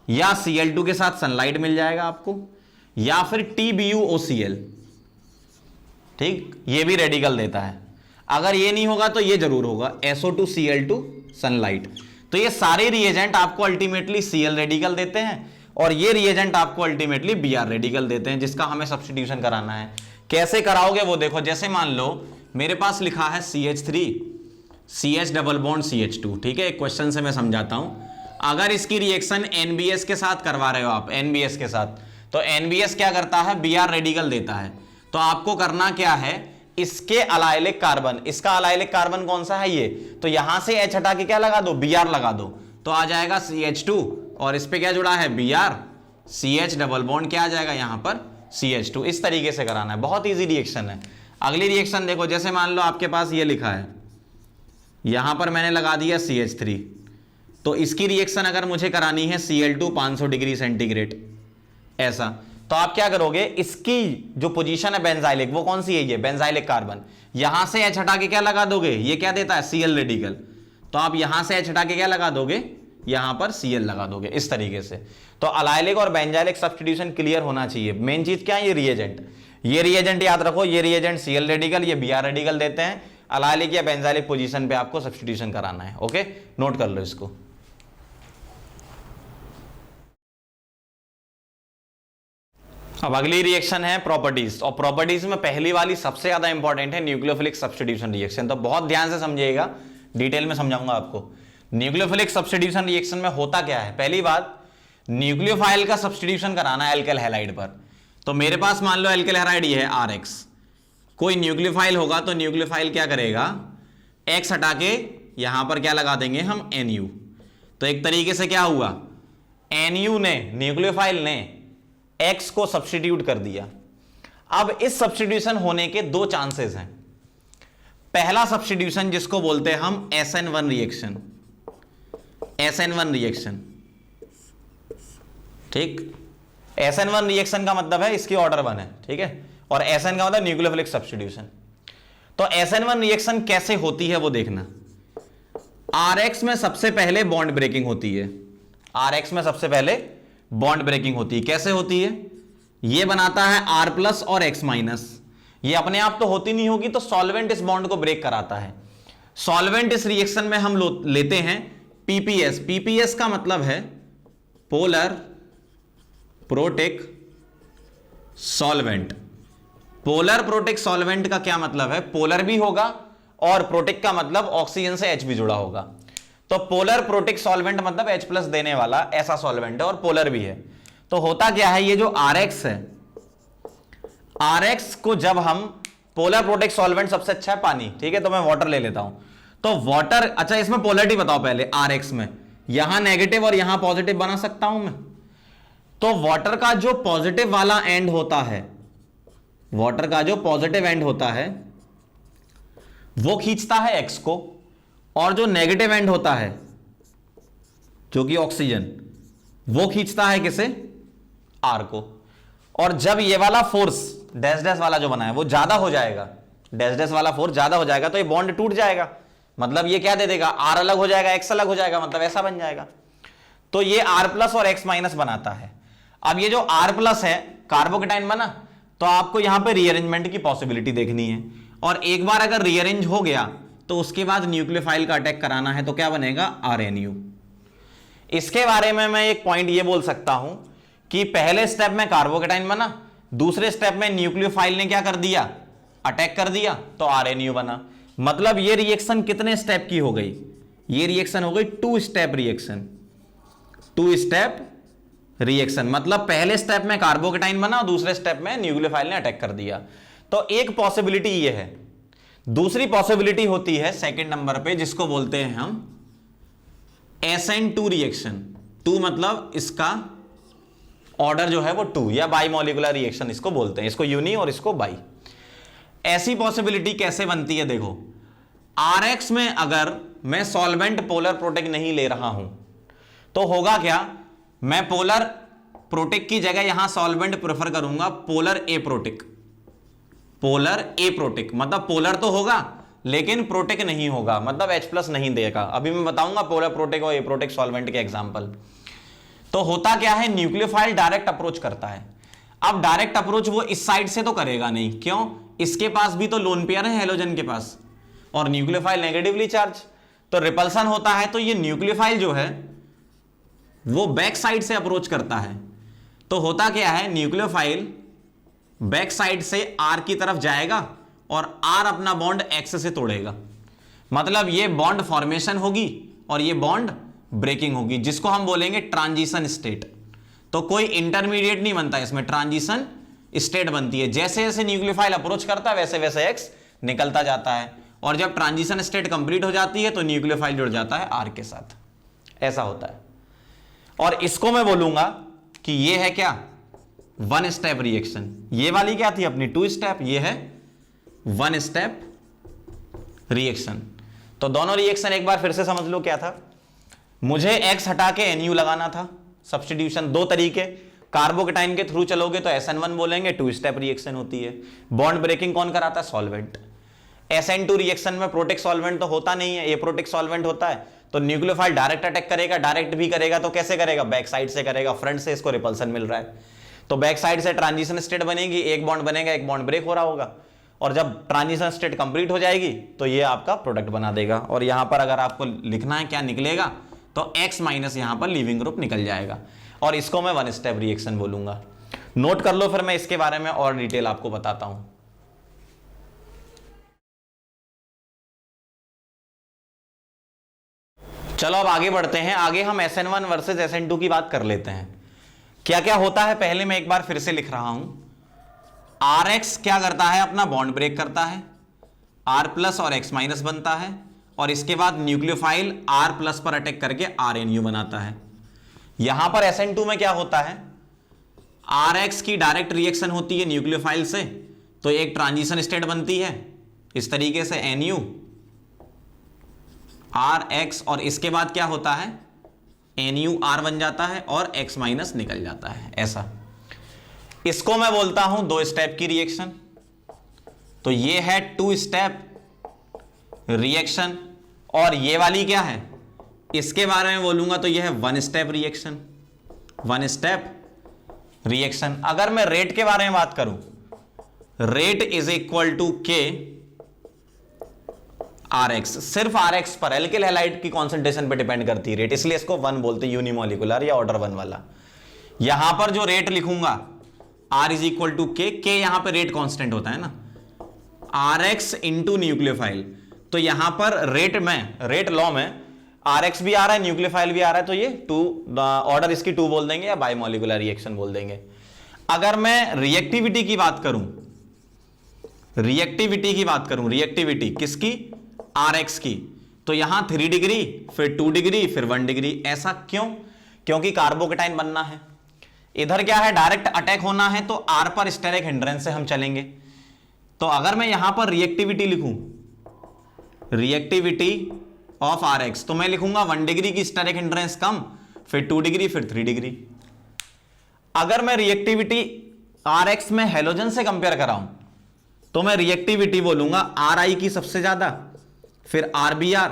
या Cl2 के साथ सनलाइट मिल जाएगा आपको, या फिर TbUOCl, ठीक, ये भी रेडिकल देता है। अगर ये नहीं होगा तो ये जरूर होगा, SO2Cl2 सनलाइट। तो ये सारे रिएजेंट आपको अल्टीमेटली Cl रेडिकल देते हैं, और ये रिएजेंट आपको अल्टीमेटली Br रेडिकल देते हैं, जिसका हमें सब्स्टिट्यूशन कराना है। कैसे कराओगे वो देखो। जैसे मान लो मेरे पास लिखा है CH3 CH double bond CH2, ठीक है। एक क्वेश्चन से मैं समझाता हूं। अगर इसकी रिएक्शन NBS के साथ करवा रहे हो आप, NBS के साथ, तो NBS क्या करता है, Br रेडिकल देता है। तो आपको करना क्या है, इसके अलाइलिक कार्बन, इसका अलाइलिक कार्बन कौन सा है, ये, तो यहां से H हटा के क्या लगा दो, Br लगा दो, तो आ जाएगा CH2, और इस पे क्या जुड़ा है, Br, CH डबल बॉन्ड क्या आ जाएगा यहां पर, CH2। इस तरीके से कराना है, बहुत ईजी रिएक्शन है। अगली रिएक्शन देखो, जैसे मान लो आपके पास ये लिखा है, यहां पर मैंने लगा दिया CH3, तो इसकी रिएक्शन अगर मुझे करानी है Cl2 500 डिग्री सेंटीग्रेड, ऐसा, तो आप क्या करोगे, इसकी जो पोजीशन है बेंजाइलिक, वो कौन सी है, ये बेंजाइलिक कार्बन, यहां से H हटा के क्या लगा दोगे, ये क्या देता है, Cl रेडिकल, तो आप यहां से H हटा के क्या लगा दोगे, यहां पर Cl लगा दोगे, इस तरीके से। तो अलाइलिक और बेंजाइलिक सब्स्टिट्यूशन क्लियर होना चाहिए। मेन चीज क्या है, ये रिएजेंट याद रखो, ये रिएजेंट Cl रेडिकल, ये Br रेडिकल देते हैं। अलाइलिक या बेंजाइलिक पोजीशन पे आपको सब्स्टिट्यूशन कराना है, ओके, नोट कर लो इसको। अब अगली रिएक्शन है प्रॉपर्टीज, और प्रॉपर्टीज में पहली वाली सबसे ज्यादा इंपॉर्टेंट है, न्यूक्लियोफिलिक सब्स्टिट्यूशन रिएक्शन। तो बहुत ध्यान से समझिएगा, डिटेल में समझाऊंगा आपको। न्यूक्लियोफिलिक सब्स्टिट्यूशन रिएक्शन में होता क्या है, पहली बात, न्यूक्लियोफाइल का सब्स्टिट्यूशन कराना है एल्केल हैलाइड पर। तो मेरे पास मान लो एल्केल हैलाइड ये है RX, कोई न्यूक्लियोफाइल होगा तो न्यूक्लियोफाइल क्या करेगा, X हटा के यहां पर क्या लगा देंगे हम, NU। तो एक तरीके से क्या हुआ, NU ने, न्यूक्लियोफाइल ने X को सब्स्टिट्यूट कर दिया। अब इस सब्स्टिट्यूशन होने के दो चांसेस हैं। पहला सब्स्टिट्यूशन जिसको बोलते हैं हम SN1 रिएक्शन, SN1 रिएक्शन, ठीक। SN1 रिएक्शन का मतलब है इसकी ऑर्डर 1 है, ठीक है, और SN का मतलब न्यूक्लियोफिलिक सब्स्टिट्यूशन। तो SN1 रिएक्शन कैसे होती है वो देखना। RX में सबसे पहले बॉन्ड ब्रेकिंग होती है, RX में सबसे पहले बॉन्ड ब्रेकिंग होती है। कैसे होती है? ये बनाता है R+ और X-। ये अपने आप तो होती नहीं होगी, तो सॉल्वेंट इस बॉन्ड को ब्रेक कराता है। सॉल्वेंट इस रिएक्शन में हम लेते हैं PPS। PPS का मतलब है polar protic solvent. Polar protic solvent का क्या मतलब है? पोलर भी होगा और प्रोटिक का मतलब ऑक्सीजन से H भी जुड़ा होगा। तो पोलर प्रोटिक सॉल्वेंट मतलब H+ देने वाला ऐसा सॉल्वेंट है, और पोलर भी है। तो होता क्या है, ये जो RX है, RX को जब हम पोलर प्रोटिक सॉल्वेंट सबसे अच्छा है पानी, ठीक है, तो मैं वाटर ले लेता हूं। तो वाटर, अच्छा इसमें पोलरिटी बताओ पहले। RX में यहां नेगेटिव और यहां पॉजिटिव बना सकता हूं मैं। तो वाटर का जो पॉजिटिव वाला एंड होता है, वाटर का जो पॉजिटिव एंड होता है वो खींचता है X को, और जो नेगेटिव एंड होता है जो कि ऑक्सीजन, वो खींचता है किसे? R को। और जब ये वाला फोर्स डैश डैश वाला जो बना है वो ज्यादा हो जाएगा, डैश डैश वाला फोर्स ज्यादा हो जाएगा, तो ये बॉन्ड टूट जाएगा। मतलब ये क्या दे देगा? R अलग हो जाएगा, X अलग हो जाएगा, मतलब ऐसा बन जाएगा। तो ये R+ और X- बनाता है। अब ये जो R+ है, कार्बोकेटाइन बना, तो आपको यहां पे रीअरेंजमेंट की पॉसिबिलिटी देखनी है, और एक बार अगर रीअरेंज हो गया तो उसके बाद न्यूक्लियोफाइल का अटैक कराना है, तो क्या बनेगा? RNU। इसके बारे में मैं एक पॉइंट ये बोल सकता हूं कि पहले स्टेप में कार्बोकेटाइन बना, दूसरे स्टेप में न्यूक्लियोफाइल ने क्या कर दिया? अटैक कर दिया, तो RNU बना। मतलब ये रिएक्शन कितने स्टेप की हो गई? ये रिएक्शन हो गई 2 स्टेप रिएक्शन। 2 स्टेप रिएक्शन मतलब पहले स्टेप में कार्बोकेटाइन बना और दूसरे स्टेप में न्यूक्लियोफाइल ने अटैक कर दिया। तो एक पॉसिबिलिटी ये है। दूसरी पॉसिबिलिटी होती है सेकंड नंबर पे, जिसको बोलते हैं हम SN2 रिएक्शन। 2 मतलब इसका ऑर्डर जो है वो 2, या बाइमोलिकुलर रिएक्शन इसको बोलते हैं, इसको यूनी और इसको बाई। ऐसी पॉसिबिलिटी कैसे बनती है? देखो, RX में अगर मैं सॉल्वेंट पोलर प्रोटिक नहीं ले रहा हूं तो होगा क्या? मैं पोलर प्रोटिक की जगह यहां सॉल्वेंट प्रेफर करूंगा पोलर ए प्रोटिक। पोलर ए प्रोटिक मतलब पोलर तो होगा लेकिन प्रोटिक नहीं होगा, मतलब H+ नहीं देगा। अभी मैं बताऊंगा पोलर प्रोटिक और ए प्रोटिक सॉल्वेंट के एग्जांपल। तो होता क्या है? न्यूक्लियोफाइल डायरेक्ट अप्रोच करता है। अब डायरेक्ट अप्रोच वो इस साइड से तो करेगा नहीं, क्यों? इसके पास भी तो लोन पेयर है हेलोजन के पास, और न्यूक्लियोफाइल नेगेटिवली चार्ज, तो रिपल्सन होता है। तो ये न्यूक्लियोफाइल जो है वो बैक साइड से अप्रोच करता है। तो होता क्या है? न्यूक्लियोफाइल बैक साइड से R की तरफ जाएगा और R अपना बॉन्ड X से तोड़ेगा। मतलब ये बॉन्ड फॉर्मेशन होगी और ये बॉन्ड ब्रेकिंग होगी, जिसको हम बोलेंगे ट्रांजिशन स्टेट। तो कोई इंटरमीडिएट नहीं बनता इसमें, ट्रांजिशन स्टेट बनती है। जैसे जैसे न्यूक्लियोफाइल अप्रोच करता है वैसे वैसे X निकलता जाता है, और जब ट्रांजिशन स्टेट कंप्लीट हो जाती है तो न्यूक्लियोफाइल जुड़ जाता है R के साथ। ऐसा होता है। और इसको मैं बोलूंगा कि ये है क्या? 1 स्टेप रिएक्शन। ये वाली क्या थी अपनी? 2 स्टेप। ये है 1 स्टेप रिएक्शन। तो दोनों रिएक्शन एक बार फिर से समझ लो क्या था। मुझे X हटा के NU लगाना था। सब्स्टिट्यूशन 2 तरीके, कार्बोकेटाइन के थ्रू चलोगे तो SN1 बोलेंगे, 2 स्टेप रिएक्शन होती है। बॉन्ड ब्रेकिंग कौन कराता है? सॉल्वेंट। SN2 रिएक्शन में प्रोटिक सॉल्वेंट तो होता नहीं है, एप्रोटिक सॉल्वेंट होता है। तो न्यूक्लियोफाइल डायरेक्ट अटैक करेगा, डायरेक्ट भी करेगा तो कैसे करेगा? बैक साइड से करेगा, फ्रंट से इसको रिपल्सन मिल रहा है। तो बैक साइड से ट्रांजिशन स्टेट बनेगी, एक बॉन्ड बनेगा, एक बॉन्ड ब्रेक हो रहा होगा, और जब ट्रांजिशन स्टेट कंप्लीट हो जाएगी तो ये आपका प्रोडक्ट बना देगा। और यहां पर अगर आपको लिखना है क्या निकलेगा, तो X- यहां पर लीविंग ग्रुप निकल जाएगा, और इसको मैं 1 स्टेप रिएक्शन बोलूंगा। नोट कर लो, फिर मैं इसके बारे में और डिटेल आपको बताता हूं। चलो अब आगे बढ़ते हैं। आगे हम SN1 वर्सेस SN2 की बात कर लेते हैं। क्या क्या होता है पहले मैं एक बार फिर से लिख रहा हूं। RX क्या करता है? अपना बॉन्ड ब्रेक करता है, R+ और X- बनता है, और इसके बाद न्यूक्लियोफाइल R+ पर अटैक करके RNU बनाता है। यहां पर SN2 में क्या होता है? RX की डायरेक्ट रिएक्शन होती है न्यूक्लियोफाइल से, तो एक ट्रांजिशन स्टेट बनती है इस तरीके से NU RX, और इसके बाद क्या होता है? NuR बन जाता है और X माइनस निकल जाता है, ऐसा। इसको मैं बोलता हूं 2 स्टेप की रिएक्शन। तो ये है 2 स्टेप रिएक्शन, और ये वाली क्या है, इसके बारे में बोलूंगा तो ये है 1 स्टेप रिएक्शन। 1 step reaction. अगर मैं रेट के बारे में बात करूं, rate is equal to K RX, सिर्फ RX पर, एल्किल हैलाइड की कॉन्सेंट्रेशन पे डिपेंड करती है रेट, इसलिए इसको 1 बोलते हैं, यूनिमोलिकुलर या ऑर्डर 1 वाला। यहां पर जो रेट लिखूंगा R is equal to K यहां पर रेट कांस्टेंट होता है ना, RX इंटू न्यूक्लियोफाइल। तो यहां पर रेट लॉ में RX भी आ रहा है, न्यूक्लियोफाइल भी आ रहा है, तो ये 2 ऑर्डर इसकी 2 बोल देंगे या बायोमोलिकुलर रिएक्शन बोल देंगे। अगर मैं रिएक्टिविटी की बात करूं, रिएक्टिविटी किसकी, RX की, तो यहां 3 डिग्री, फिर 2 डिग्री, फिर 1 डिग्री। ऐसा क्यों? क्योंकि कार्बोकेटाइन बनना है। इधर क्या है, डायरेक्ट अटैक होना है, तो R पर स्टेरिक हिंड्रेंस से हम चलेंगे। तो अगर मैं यहां पर रिएक्टिविटी लिखूं, रिएक्टिविटी ऑफ RX, तो मैं लिखूंगा 1 डिग्री की स्टेरिक हिंड्रेंस कम, फिर 2 डिग्री, फिर 3 डिग्री। अगर मैं रिएक्टिविटी RX में हेलोजन से कंपेयर कराऊं, तो मैं रिएक्टिविटी बोलूंगा RI की सबसे ज्यादा, फिर RBr,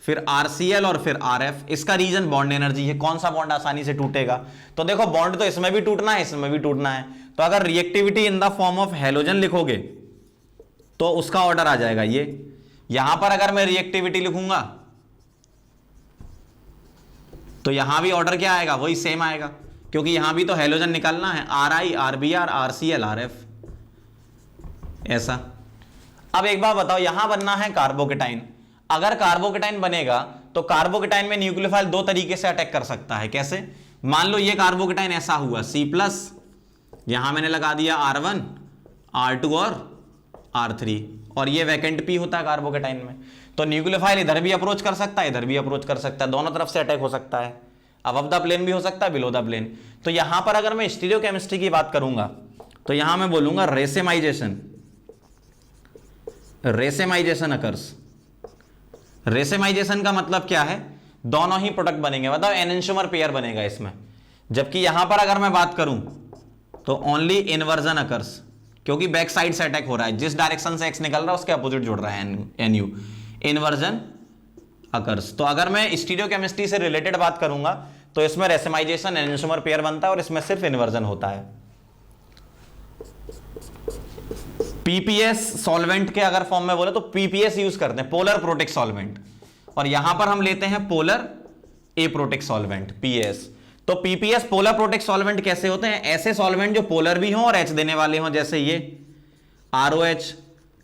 फिर RCl और फिर RF। इसका रीजन बॉन्ड एनर्जी है, कौन सा बॉन्ड आसानी से टूटेगा। तो देखो बॉन्ड तो इसमें भी टूटना है, इसमें भी टूटना है। तो अगर reactivity in the form of halogen लिखोगे तो उसका ऑर्डर आ जाएगा ये। यहां पर अगर मैं रिएक्टिविटी लिखूंगा तो यहां भी ऑर्डर क्या आएगा, वही सेम आएगा, क्योंकि यहां भी तो हेलोजन निकालना है, RI, RBr, RCl, RF, ऐसा। अब एक बात बताओ, यहां बनना है कार्बोकेटाइन। अगर कार्बोकेटाइन बनेगा तो कार्बोकेटाइन में न्यूक्लियोफाइल 2 तरीके से अटैक कर सकता है। कैसे? मान लो ये कार्बोकेटाइन ऐसा हुआ C+, यहां मैंने लगा दिया R1, R2 और R3, और ये वैकेंट P होता है कार्बोकेटाइन में, तो न्यूक्लियोफाइल इधर भी अप्रोच कर सकता है, इधर भी अप्रोच कर सकता है, दोनों तरफ से अटैक हो सकता है। अबव द प्लेन भी हो सकता है, बिलो द प्लेन। तो यहां पर अगर मैं स्टीरियोकेमिस्ट्री की बात करूंगा तो यहां मैं बोलूंगा रेसेमाइजेशन अकर्स। रेसेमाइजेशन का मतलब क्या है, दोनों ही प्रोडक्ट बनेंगे, मतलब एनेंटियोमर पेयर बनेगा इसमें। जबकि यहां पर अगर मैं बात करूं तो ओनली इन्वर्जन अकर्स, क्योंकि बैक साइड से अटैक हो रहा है, जिस डायरेक्शन से X निकल रहा है उसके अपोजिट जुड़ रहा है NU, इन्वर्जन अकर्स। तो अगर मैं स्टीरियोकेमिस्ट्री से रिलेटेड बात करूंगा तो इसमें रेसेमाइजेशन एनेंटियोमर पेयर बनता है और इसमें सिर्फ इन्वर्जन होता है। PPS सॉल्वेंट के अगर फॉर्म में बोले तो PPS यूज करते हैं, पोलर प्रोटिक सॉल्वेंट, और यहां पर हम लेते हैं पोलर एप्रोटिक सॉल्वेंट, PS। तो PPS पोलर प्रोटिक सॉल्वेंट कैसे होते हैं, ऐसे सॉल्वेंट जो पोलर भी हों और H देने वाले हों, जैसे ये ROH,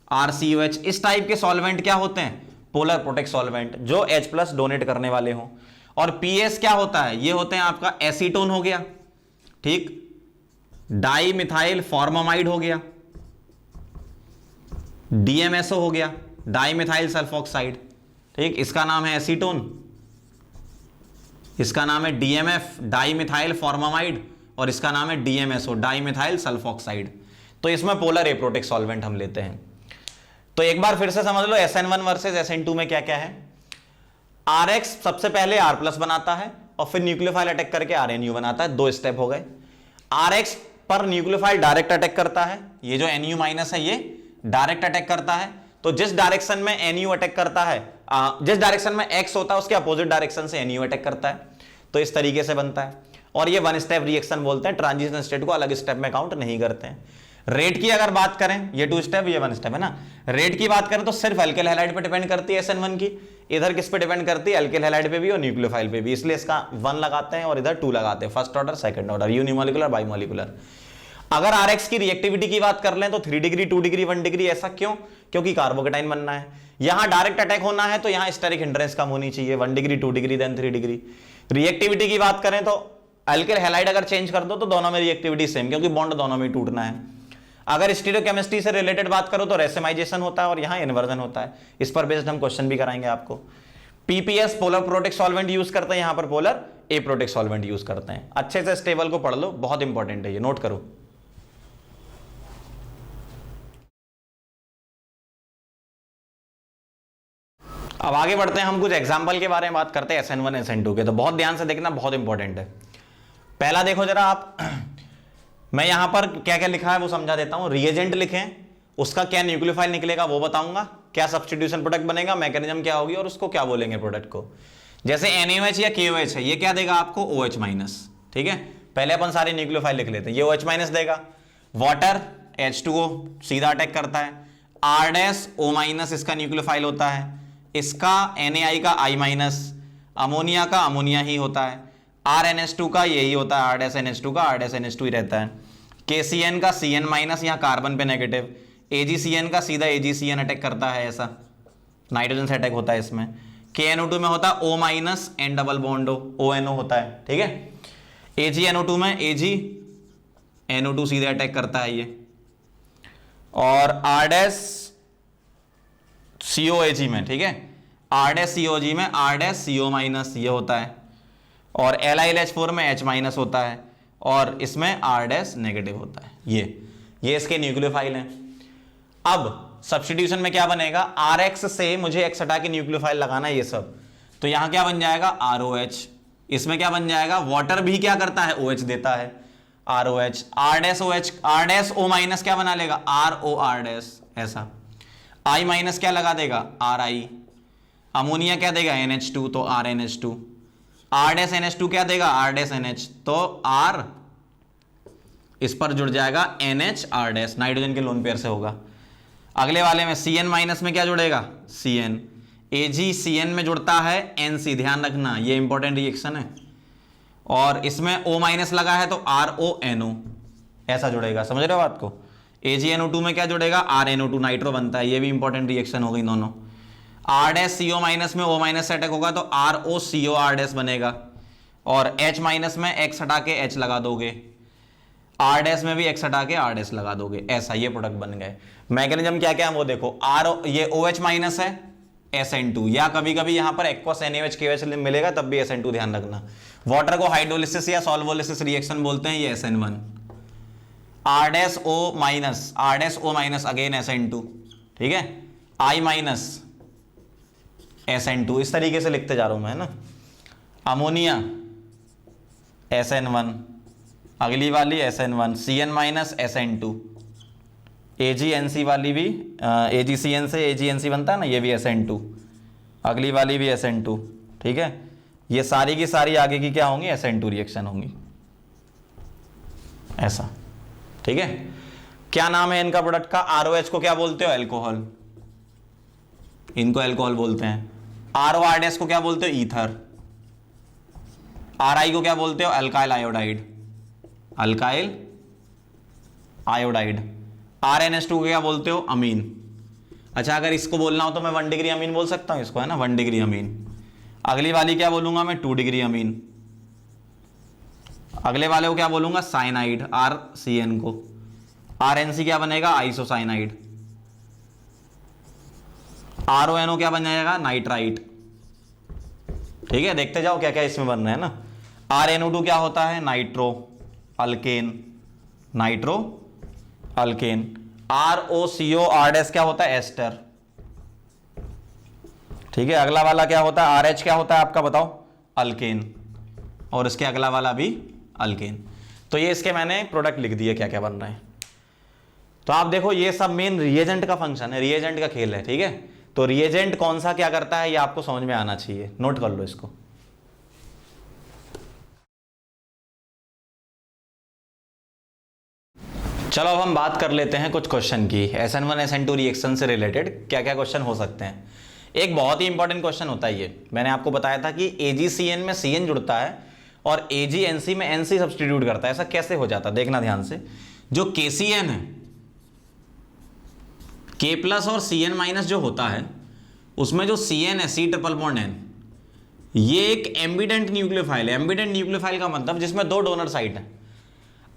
RCOH, इस टाइप के सॉल्वेंट क्या होते हैं, पोलर प्रोटिक सॉल्वेंट, जो H+ डोनेट करने वाले हों। और PS क्या होता है, ये होते हैं आपका एसीटोन हो गया, ठीक, डाई मिथाइल फॉर्मामाइड हो गया, DMSO हो गया, डाई मिथाइल सल्फोक्साइड, ठीक, इसका नाम है एसीटोन, इसका नाम है DMF, डाई मिथाइल फॉर्मामाइड, और इसका नाम है DMSO, डाई मिथाइल सल्फोक्साइड। तो इसमें पोलर एप्रोटिक सॉल्वेंट हम लेते हैं। तो एक बार फिर से समझ लो SN1 वर्सेस SN2 में क्या क्या है। RX सबसे पहले R+ बनाता है और फिर न्यूक्लियोफाइल अटैक करके RNU बनाता है, 2 स्टेप हो गए। RX पर न्यूक्लियोफाइल डायरेक्ट अटैक करता है, ये जो NU- है ये डायरेक्ट अटैक करता है। तो जिस डायरेक्शन में NU अटैक करता है, जिस डायरेक्शन में X होता है उसके अपोजिट डायरेक्शन से NU अटैक करता है। तो इस तरीके से बनता है, और ये 1 स्टेप रिएक्शन बोलते हैं, ट्रांजिशन स्टेट को अलग स्टेप में काउंट नहीं करते हैं। रेट की अगर बात करें, ये 2 स्टेप, ये 1 स्टेप है ना। रेट की बात करें तो सिर्फ एल्किल हैलाइड पे डिपेंड करती है SN1 की, इधर किस पे डिपेंड करती है, एल्किल हैलाइड पे भी और न्यूक्लियोफाइल पे भी, इसलिए इसका 1 लगाते हैं और इधर 2 लगाते हैं, first order second order, unimolecular bimolecular. अगर RX की रिएक्टिविटी की बात कर लें तो 3 डिग्री, 2 डिग्री, 1 डिग्री, ऐसा क्यों, क्योंकि कार्बोकेटाइन बनना है। यहां डायरेक्ट अटैक होना है तो यहां स्टेरिक हिंड्रेंस कम होनी चाहिए, 1 degree, 2 degree, then 3 degree. Reactivity की बात करें तो एल्किल हैलाइड अगर चेंज कर दो तो दोनों में रिएक्टिविटी सेम, क्योंकि बॉन्ड दोनों में टूटना है। अगर स्टीरियोकेमिस्ट्री से रिलेटेड बात करो तो रेसेमाइजेशन होता है और यहां इन्वर्जन होता है। इस पर बेस्ड हम क्वेश्चन भी कराएंगे आपको। PPS polar protic solvent use करते हैं, यहां पर पोलर एप्रोटिक सॉल्वेंट यूज करते हैं। अच्छे से इस टेबल को पढ़ लो, बहुत इंपॉर्टेंट है ये, नोट करो। अब आगे बढ़ते हैं, हम कुछ एग्जाम्पल के बारे में बात करते हैं SN1 SN2 के। तो बहुत ध्यान से देखना, बहुत इंपॉर्टेंट है। पहला देखो जरा आप, मैं यहां पर क्या क्या लिखा है वो समझा देता हूं। रिएजेंट लिखें, उसका क्या न्यूक्लियोफाइल निकलेगा वो बताऊंगा, क्या सब्स्टिट्यूशन प्रोडक्ट बनेगा, मैकेनिज्म क्या होगी और उसको क्या बोलेंगे प्रोडक्ट को। जैसे NaOH या KOH है, ये क्या देगा आपको OH माइनस, ठीक है। पहले अपन सारे न्यूक्लियोफाइल लिख लेते हैं। ये OH माइनस देगा। वाटर H2O सीधा अटैक करता है। R-O माइनस इसका न्यूक्लियोफाइल होता है, इसका NaI का I माइनस, अमोनिया का अमोनिया ही होता है, RNH2 का यही होता है, R-NH2 का R-NH2 ही रहता है। KCN का CN माइनस, यहाँ कार्बन पे नेगेटिव। AgCN का सीधा AgCN अटैक करता है, ऐसा नाइट्रोजन से अटैक होता है इसमें। KNO2 में होता है O minus N double bond ONO होता है, ठीक है। AgNO2 में AgNO2 सीधे अटैक करता है ये। और R-COAG में, ठीक है, R-COG में R-CO माइनस ये होता है। और LiLH4 में H माइनस होता है और इसमें R- नेगेटिव होता है। ये इसके न्यूक्लियोफाइल हैं। अब सब्स्टिट्यूशन में क्या बनेगा, RX से मुझे X हटा के न्यूक्लियोफाइल लगाना है ये सब, तो यहां क्या बन जाएगा ROH। इसमें क्या बन जाएगा, वाटर भी क्या करता है OH देता है, ROH। R-OH R-O माइनस क्या बना लेगा ROR, ऐसा। I माइनस क्या लगा देगा RI। अमोनिया क्या देगा NH2 तो RNH2। R-NH2 क्या देगा R-NH तो R इस पर जुड़ जाएगा NH R-, नाइट्रोजन के लोन पेयर से होगा। अगले वाले में CN माइनस में क्या जुड़ेगा CN। AgCN में जुड़ता है NC, ध्यान रखना ये इंपॉर्टेंट रिएक्शन है। और इसमें O माइनस लगा है तो RONO ऐसा जुड़ेगा, समझ रहे हो बात को। AgNO2 में क्या जुड़ेगा RNO2, नाइट्रो बनता है, ये भी इंपॉर्टेंट रिएक्शन हो गई दोनों। R-CO माइनस में O माइनस से अटैक होगा तो ROCO R- बनेगा। और H माइनस में X हटा के H लगा दोगे, R- में भी X हटा के R- लगा दोगे, ऐसा ये प्रोडक्ट बन गए। मैकेनिज्म क्या क्या है वो देखो। ये OH माइनस है SN2, या कभी कभी यहां पर एक्वस NaOH KOH मिलेगा तब भी SN2, ध्यान रखना। वाटर को हाइड्रोलिसिस या सॉल्वोलिसिस रिएक्शन बोलते हैं, ये SN1। R-O minus again SN2, ठीक है। I माइनस SN2, इस तरीके से लिखते जा रहा हूं मैं, है ना। अमोनिया SN1, अगली वाली SN1, CN minus SN2। AgNC वाली भी AgCN से AgNC बनता है ना, ये भी SN2। अगली वाली भी SN2, ठीक है। ये सारी की सारी आगे की क्या होंगी SN2 रिएक्शन होंगी, ऐसा, ठीक है। क्या नाम है इनका प्रोडक्ट का, ROH को क्या बोलते हो अल्कोहल, इनको अल्कोहल बोलते हैं। ROR- को क्या बोलते हो ईथर। RI को क्या बोलते हो alkyl iodide, alkyl iodide. RNH2 को क्या बोलते हो अमीन। अच्छा, अगर इसको बोलना हो तो मैं 1 डिग्री अमीन बोल सकता हूं इसको, है ना, 1 डिग्री अमीन। अगली वाली क्या बोलूंगा मैं 2 डिग्री अमीन। अगले वाले को क्या बोलूंगा साइनाइड, RCN को। RNC क्या बनेगा आइसोसाइनाइड। RONO क्या बन जाएगा नाइट्राइट, ठीक है। देखते जाओ क्या क्या इसमें बन रहा है ना। RNO2 क्या होता है nitro alkane, nitro alkane. ROCO R- क्या होता है एस्टर, ठीक है। अगला वाला क्या होता है RH क्या होता है आपका बताओ अल्केन, और इसके अगला वाला भी अल्केन। तो ये इसके मैंने प्रोडक्ट लिख दिए क्या क्या बन रहे हैं। तो आप देखो ये सब मेन रिएजेंट का फंक्शन है, रिएजेंट का खेल है, ठीक है। तो रिएजेंट कौन सा क्या करता है ये आपको समझ में आना चाहिए, नोट कर लो इसको। चलो अब हम बात कर लेते हैं कुछ क्वेश्चन की, SN1 SN2 रिएक्शन से रिलेटेड क्या क्या क्वेश्चन हो सकते हैं। एक बहुत ही इंपॉर्टेंट क्वेश्चन होता है ये, मैंने आपको बताया था कि AgCN में CN जुड़ता है और AgNC में NC सब्स्टिट्यूट करता है, ऐसा कैसे हो जाता है देखना ध्यान से। जो KCN है, K प्लस और CN माइनस जो होता है उसमें जो CN है C ट्रिपल बॉन्ड N, ये एक एम्बिडेंट न्यूक्लियोफाइल है। एम्बिडेंट न्यूक्लियोफाइल का मतलब जिसमें 2 डोनर साइट है।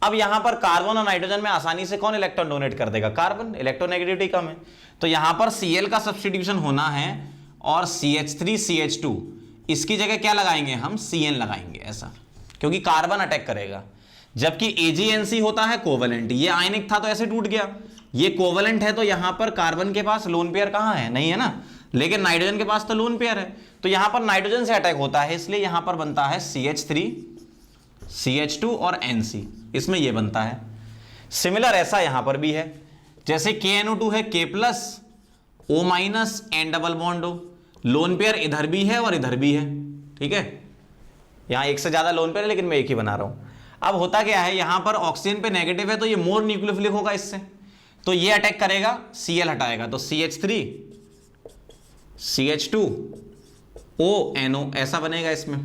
अब यहां पर कार्बन और नाइट्रोजन में आसानी से कौन इलेक्ट्रॉन डोनेट कर देगा, कार्बन, इलेक्ट्रोनेगेटिविटी कम है। तो यहां पर Cl का सब्स्टिट्यूशन होना है और CH3 CH2 इसकी जगह क्या लगाएंगे हम CN लगाएंगे, ऐसा, क्योंकि कार्बन अटैक करेगा। जबकि AgNC होता है कोवेलेंट, ये आयनिक था तो ऐसे टूट गया, ये कोवेलेंट है तो यहां पर कार्बन के पास लोन पेयर कहां है, नहीं है ना, लेकिन नाइट्रोजन के पास तो लोन पेयर है, तो यहां पर नाइट्रोजन से अटैक होता है, इसलिए यहां पर बनता है CH3 CH2 और NC, इसमें ये बनता है। सिमिलर ऐसा यहां पर भी है, जैसे KNO2 है K plus O minus N double bond O, lone pair इधर भी है और इधर भी है, ठीक है। यहां एक से ज्यादा लोन पेयर है लेकिन मैं एक ही बना रहा हूं। अब होता क्या है, यहां पर ऑक्सीजन पे नेगेटिव है तो ये मोर न्यूक्लियोफिलिक होगा इससे, तो ये अटैक करेगा, Cl हटाएगा, तो CH3 CH2 ONO ऐसा बनेगा इसमें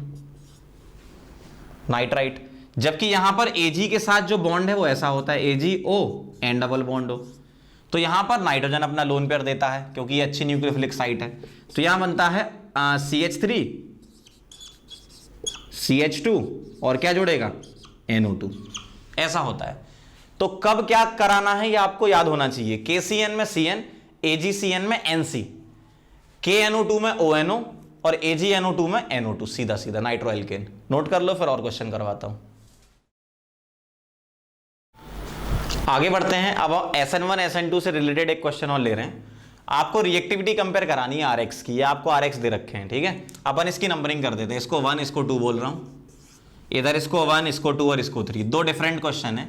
नाइट्राइट। जबकि यहां पर Ag के साथ जो बॉन्ड है वो ऐसा होता है, AgO N double bond O, तो यहां पर नाइट्रोजन अपना लोन पेयर देता है क्योंकि ये अच्छी न्यूक्लियोफिलिक साइट है, तो यहां बनता है CH3 CH2 और क्या जुड़ेगा NO2, ऐसा होता है। तो कब क्या कराना है ये आपको याद होना चाहिए, KCN में CN, AgCN में NC, KNO2 में ONO और AgNO2 में NO2, सीधा सीधा नाइट्रो एल्केन। नोट कर लो, फिर और क्वेश्चन करवाता हूं। आगे बढ़ते हैं, अब SN1 SN2 से रिलेटेड एक क्वेश्चन और ले रहे हैं। आपको रिएक्टिविटी कंपेयर करानी है RX की, ये आपको RX दे रखे हैं, ठीक है। अपन इसकी नंबरिंग कर देते हैं, इसको 1 इसको 2 बोल रहा हूं, इधर इसको 1 इसको 2 और इसको 3, दो डिफरेंट क्वेश्चन है।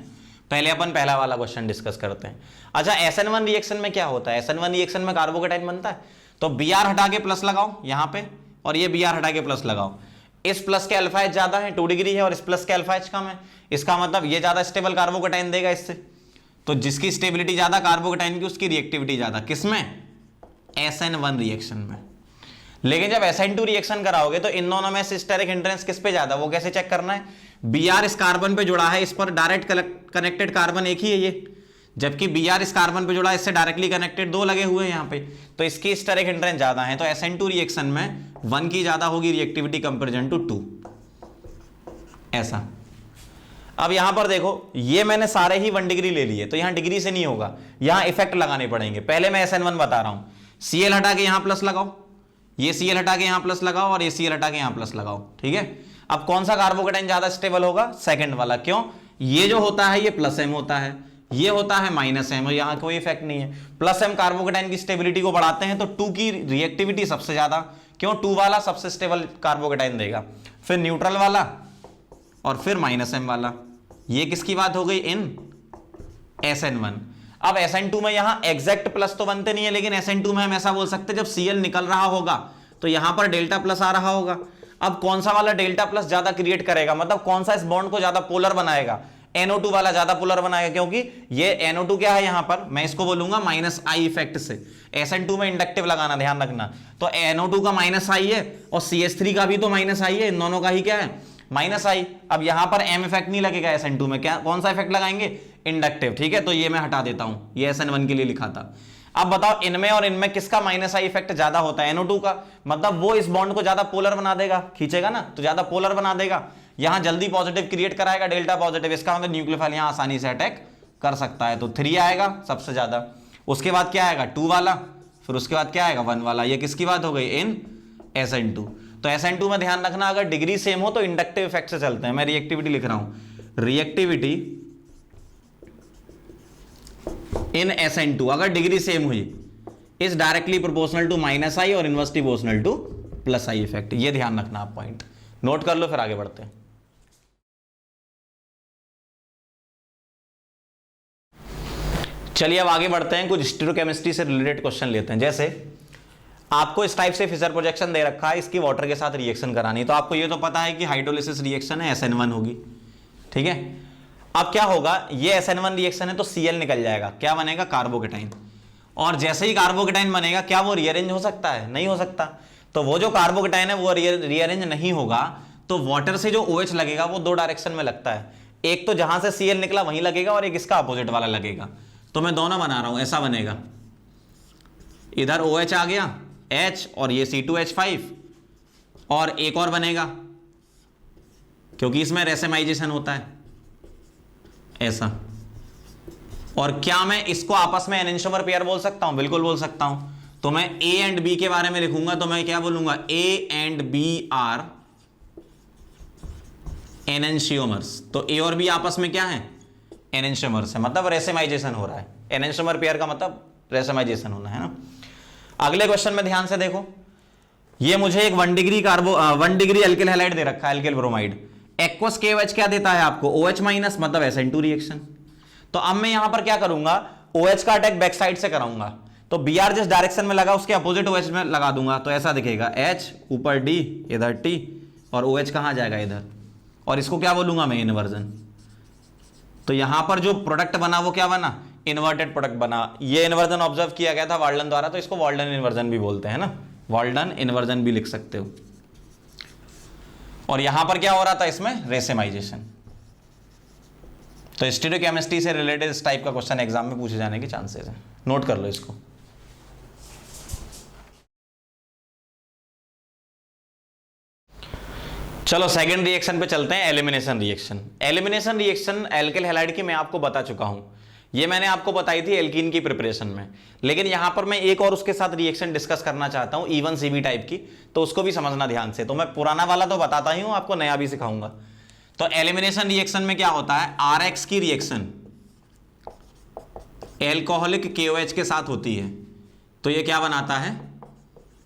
पहले अपन पहला वाला क्वेश्चन डिस्कस करते हैं। अच्छा, SN1 रिएक्शन में क्या होता है, SN1 रिएक्शन में कार्बोकेटाइन बनता है, तो Br हटा के प्लस लगाओ यहां पे, और ये Br हटा के प्लस लगाओ। इस प्लस के अल्फा एच ज्यादा है 2 डिग्री है और इस प्लस के अल्फा एच कम है, इसका मतलब ये ज्यादा स्टेबल कार्बोकेटाइन देगा इससे, तो जिसकी स्टेबिलिटी ज्यादा कार्बोकेटाइन की उसकी रिएक्टिविटी ज्यादा, किसमें SN1 रिएक्शन में। लेकिन जब SN2 रिएक्शन कराओगे तो इन दोनों में से स्टेरिक हिंड्रेंस किस पे ज्यादा, वो कैसे चेक करना है, Br इस कार्बन पे जुड़ा है, इस पर डायरेक्ट कनेक्टेड कार्बन एक ही है ये, जबकि Br इस कार्बन पे जुड़ा है, इससे डायरेक्टली कनेक्टेड 2 लगे हुए हैं यहाँ पे, तो इसकी स्टेरिक हिंड्रेंस ज्यादा है, तो SN2 रिएक्शन में 1 की ज्यादा होगी रिएक्टिविटी कंपेरिजन टू 2, ऐसा। अब यहां पर देखो, ये मैंने सारे ही 1 डिग्री ले लिए, तो यहां डिग्री से नहीं होगा, यहां इफेक्ट लगाने पड़ेंगे। पहले मैं SN1 बता रहा हूं, Cl हटा के यहां प्लस लगाओ, ये Cl हटा के यहां प्लस लगाओ और ये Cl हटा के यहां प्लस लगाओ, ठीक है। अब कौन सा कार्बोकेटाइन ज्यादा स्टेबल होगा, सेकंड वाला, क्यों, ये जो होता है ये प्लस M होता है, ये होता है माइनस M, और यहां कोई इफेक्ट नहीं है। प्लस M कार्बोकेटाइन की स्टेबिलिटी को बढ़ाते हैं, तो 2 की रिएक्टिविटी सबसे ज्यादा, क्यों, 2 वाला सबसे स्टेबल कार्बोकेटाइन देगा, फिर न्यूट्रल वाला और फिर माइनस M वाला। ये किसकी बात हो गई, इन SN1। अब SN2 में यहां एग्जैक्ट प्लस तो बनते नहीं है, लेकिन SN2 में हम ऐसा बोल सकते हैं, जब Cl निकल रहा होगा तो यहां पर डेल्टा प्लस आ रहा होगा। अब कौन सा वाला डेल्टा प्लस ज्यादा क्रिएट करेगा, मतलब कौन सा इस बॉन्ड को ज्यादा पोलर बनाएगा, NO2 वाला ज्यादा पोलर बनाएगा, क्योंकि ये NO2 क्या है, यहां पर मैं इसको बोलूंगा -I इफेक्ट से। SN2 में इंडक्टिव लगाना, ध्यान रखना, तो NO2 का -I है और CH3 का भी तो -I है, इन दोनों का ही क्या है, -I। अब यहां पर M इफेक्ट नहीं लगेगा SN2 में, क्या कौन सा इफेक्ट लगाएंगे, इंडक्टिव, ठीक है। तो ये मैं हटा देता हूं, ये SN1 के लिए लिखा था। अब बताओ इनमें और इनमें किसका -I इफेक्ट ज्यादा होता है, NO2 का, मतलब वो इस बॉन्ड को ज्यादा पोलर बना देगा, खींचेगा ना, तो ज्यादा पोलर बना देगा, यहां जल्दी पॉजिटिव क्रिएट कराएगा, डेल्टा पॉजिटिव, इसका मतलब न्यूक्लियोफाइल यहां आसानी से अटैक कर सकता है, तो 3 आएगा सबसे ज्यादा। उसके बाद क्या आएगा, 2 वाला, फिर उसके बाद क्या आएगा, 1 वाला। ये किसकी बात हो गई, इन SN2। तो SN2 में ध्यान रखना, अगर डिग्री सेम हो तो इंडक्टिव इफेक्ट से चलते हैं। मैं रिएक्टिविटी लिख रहा हूं, रिएक्टिविटी इन SN2 अगर डिग्री सेम हुई is directly proportional to -I और inversely proportional to +I effect. ये ध्यान रखना, आप पॉइंट नोट कर लो, फिर आगे बढ़ते हैं। चलिए अब आगे बढ़ते हैं, कुछ स्टीरियोकेमिस्ट्री से रिलेटेड क्वेश्चन लेते हैं। जैसे आपको इस टाइप से फिशर प्रोजेक्शन दे रखा है, इसकी वाटर के साथ रिएक्शन करानी, तो आपको ये तो पता है कि हाइड्रोलिसिस रिएक्शन है, SN1 होगी, ठीक है। अब क्या होगा, ये SN1 रिएक्शन है तो Cl निकल जाएगा, क्या बनेगा, कार्बोकेटाइन। और जैसे ही कार्बोकेटाइन बनेगा, क्या वो रीअरेंज हो सकता है, नहीं हो सकता। तो वो जो कार्बोकेटाइन है वो रीअरेंज नहीं होगा, तो वाटर से जो OH लगेगा वो 2 डायरेक्शन में लगता है, एक तो जहां से Cl निकला वहीं लगेगा और एक इसका अपोजिट वाला लगेगा। तो मैं दोनों बना रहा हूं, ऐसा बनेगा, इधर OH आ गया H और ये C2H5, और एक और बनेगा क्योंकि इसमें रेसेमाइजेशन होता है, ऐसा। और क्या मैं इसको आपस में एनंशियोमर पेयर बोल सकता हूं, बिल्कुल बोल सकता हूं। तो मैं A एंड B के बारे में लिखूंगा तो मैं क्या बोलूंगा, A एंड B आर एनंशियोमर्स। तो A और B आपस में क्या है, एनंशियोमर्स है, मतलब रेसेमाइजेशन हो रहा है। एनंशियोमर पेयर का मतलब रेसेमाइजेशन होना है ना। अगले क्वेश्चन में ध्यान से देखो, ये मुझे एक 1 degree one degree alkyl halide दे रखा है, एल्किल ब्रोमाइड। एक्वस KOH क्या देता है आपको, OH माइनस, मतलब SN2 रिएक्शन। तो अब मैं यहां पर क्या करूंगा, OH का अटैक बैक साइड से कराऊंगा, तो Br जिस डायरेक्शन में लगा उसके अपोजिट OH में लगा दूंगा, तो ऐसा दिखेगा, H ऊपर D इधर T, और OH कहां जाएगा इधर, और इसको क्या बोलूंगा मैं, इन्वर्जन। तो यहां पर जो प्रोडक्ट बना वो क्या बना, इन्वर्टेड प्रोडक्ट बना। ये इन्वर्जन ऑब्जर्व किया गया था वाल्डन द्वारा, तो इसको वाल्डन इन्वर्जन भी बोलते हैं ना, वाल्डन इन्वर्जन भी लिख सकते हो। और यहां पर क्या हो रहा था इसमें, रेसिमाइजेशन। तो स्टीरियोकेमिस्ट्री से रिलेटेड इस टाइप का क्वेश्चन एग्जाम में पूछे जाने के चांसेस हैं, नोट कर लो इसको। चलो सेकंड रिएक्शन पे चलते हैं, elimination reaction. Elimination reaction alkyl halide की मैं आपको बता चुका हूं, ये मैंने आपको बताई थी एल्कीन की प्रिपरेशन में, लेकिन यहां पर मैं एक और उसके साथ रिएक्शन डिस्कस करना चाहता हूं, E1CB टाइप की, तो उसको भी समझना ध्यान से। तो मैं पुराना वाला तो बताता ही हूं, आपको नया भी सिखाऊंगा। तो एलिमिनेशन रिएक्शन में क्या होता है, RX की रिएक्शन एल्कोहलिक KOH के साथ होती है, तो ये क्या बनाता है,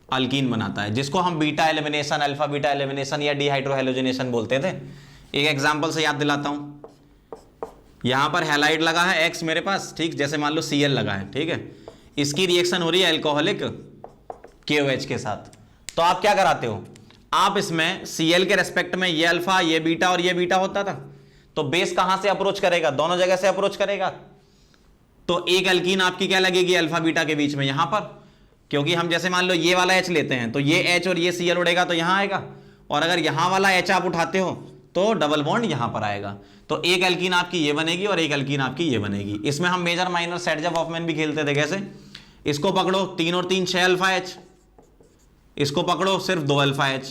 अल्कीन बनाता है, जिसको हम beta elimination, alpha beta elimination या डिहाइड्रोहेलोजिनेशन बोलते थे। एक एग्जांपल से याद दिलाता हूं, यहां पर हैलाइड लगा है X मेरे पास, ठीक, जैसे मान लो Cl लगा है, ठीक है, इसकी रिएक्शन हो रही है एल्कोहलिक KOH के साथ। तो आप क्या कराते हो, आप इसमें Cl के रेस्पेक्ट में ये अल्फा, ये बीटा और ये बीटा होता था, तो बेस कहां से अप्रोच करेगा, दोनों जगह से अप्रोच करेगा। तो एक एल्कीन आपकी क्या लगेगी अल्फा बीटा के बीच में, यहां पर, क्योंकि हम जैसे मान लो ये वाला H लेते हैं, तो ये H और ये Cl उड़ेगा तो यहां आएगा, और अगर यहां वाला H आप उठाते हो तो डबल बॉन्ड यहां पर आएगा। तो एक एल्कीन आपकी ये बनेगी और एक एल्कीन आपकी ये बनेगी। इसमें हम मेजर माइनर सेटजेफ हॉफमैन भी खेलते थे, कैसे, इसको पकड़ो 3 और 3 6 अल्फा H, इसको पकड़ो सिर्फ 2 अल्फा H,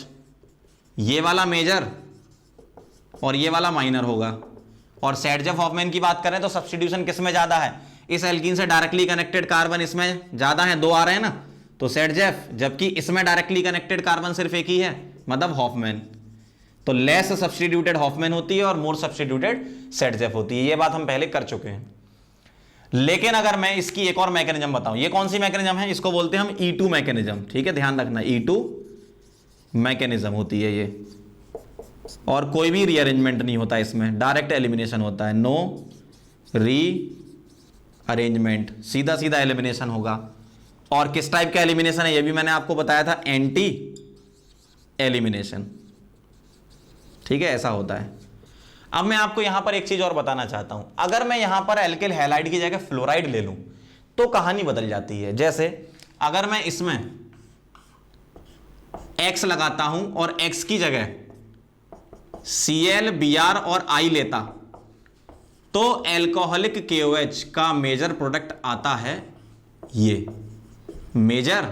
ये वाला मेजर और ये वाला माइनर होगा। और सेटजेफ हॉफमैन की बात करें तो सब्स्टिट्यूशन किस में ज्यादा है, इस एल्कीन से डायरेक्टली कनेक्टेड कार्बन इसमें ज्यादा है, 2 आ रहे हैं ना, तो सेटजेफ, जबकि इसमें डायरेक्टली कनेक्टेड कार्बन सिर्फ एक ही है, मतलब हॉफमैन। तो लेस सब्स्टिट्यूटेड हॉफमैन होती है और मोर सब्स्टिट्यूटेड सेटजेफ होती है, ये बात हम पहले कर चुके हैं। लेकिन अगर मैं इसकी एक और मैकेनिज्म बताऊं, ये कौन सी मैकेनिज्म है, इसको बोलते हैं हम E2 मैकेनिज्म, ठीक है, ध्यान रखना, E2 मैकेनिज्म होती है ये, और कोई भी रीअरेंजमेंट नहीं होता इसमें, डायरेक्ट एलिमिनेशन होता है, नो री अरेंजमेंट, सीधा सीधा एलिमिनेशन होगा। और किस टाइप का एलिमिनेशन है ये भी मैंने आपको बताया था, एंटी एलिमिनेशन, ठीक है, ऐसा होता है। अब मैं आपको यहां पर एक चीज और बताना चाहता हूं, अगर मैं यहां पर एल्किल हैलाइड की जगह फ्लोराइड ले लूं तो कहानी बदल जाती है। जैसे अगर मैं इसमें X लगाता हूं और X की जगह Cl, Br और I लेता, तो एल्कोहलिक KOH का मेजर प्रोडक्ट आता है ये मेजर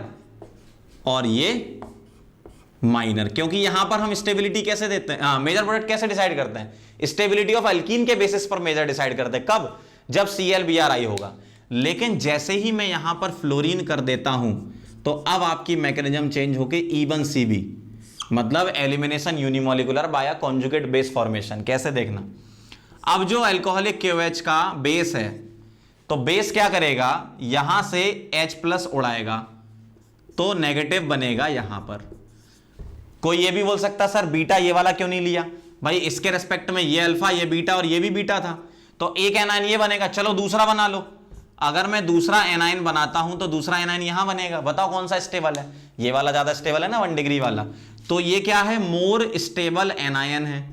और ये माइनर, क्योंकि यहां पर हम स्टेबिलिटी कैसे देते हैं, मेजर प्रोडक्ट कैसे डिसाइड करते हैं, स्टेबिलिटी ऑफ अल्कीन के बेसिस पर मेजर डिसाइड करते हैं, कब, जब Cl, Br, I होगा। लेकिन जैसे ही मैं यहां पर फ्लोरीन कर देता हूं तो अब आपकी मैकेनिज्म चेंज होके E1CB, मतलब elimination unimolecular by conjugate base formation. कैसे देखना, अब जो अल्कोहलिक KOH का बेस है, तो बेस क्या करेगा, यहां से H+ उड़ाएगा तो नेगेटिव बनेगा यहां पर। कोई ये भी बोल सकता सर बीटा ये वाला क्यों नहीं लिया, भाई इसके रेस्पेक्ट में ये अल्फा, ये बीटा और ये भी बीटा था, तो एक एनाइन ये बनेगा, चलो दूसरा बना लो। अगर मैं दूसरा एनाइन बनाता हूं तो दूसरा एनाइन यहां बनेगा, बताओ कौन सा स्टेबल है, ये वाला ज्यादा स्टेबल है ना 1 डिग्री वाला, तो ये क्या है, मोर स्टेबल एनायन है,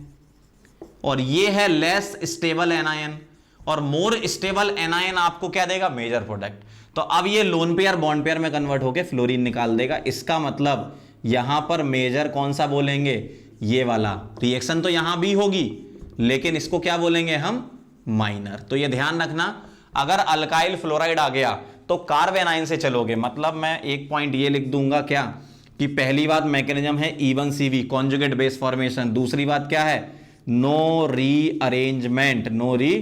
और ये है लेस स्टेबल एनायन, और मोर स्टेबल एनायन आपको क्या देगा, मेजर प्रोडक्ट। तो अब ये लोन पेयर बॉन्ड पेयर में कन्वर्ट होकर फ्लोरीन निकाल देगा। इसका मतलब यहां पर मेजर कौन सा बोलेंगे, ये वाला। रिएक्शन तो यहां भी होगी लेकिन इसको क्या बोलेंगे हम, माइनर। तो ये ध्यान रखना, अगर अल्काइल फ्लोराइड आ गया तो कार्ब एनाइन से चलोगे, मतलब मैं एक पॉइंट ये लिख दूंगा क्या, कि पहली बात मैकेनिज्म है E1CB कॉन्जुगेट बेस फॉर्मेशन, दूसरी बात क्या है, नो री अरेंजमेंट, नो री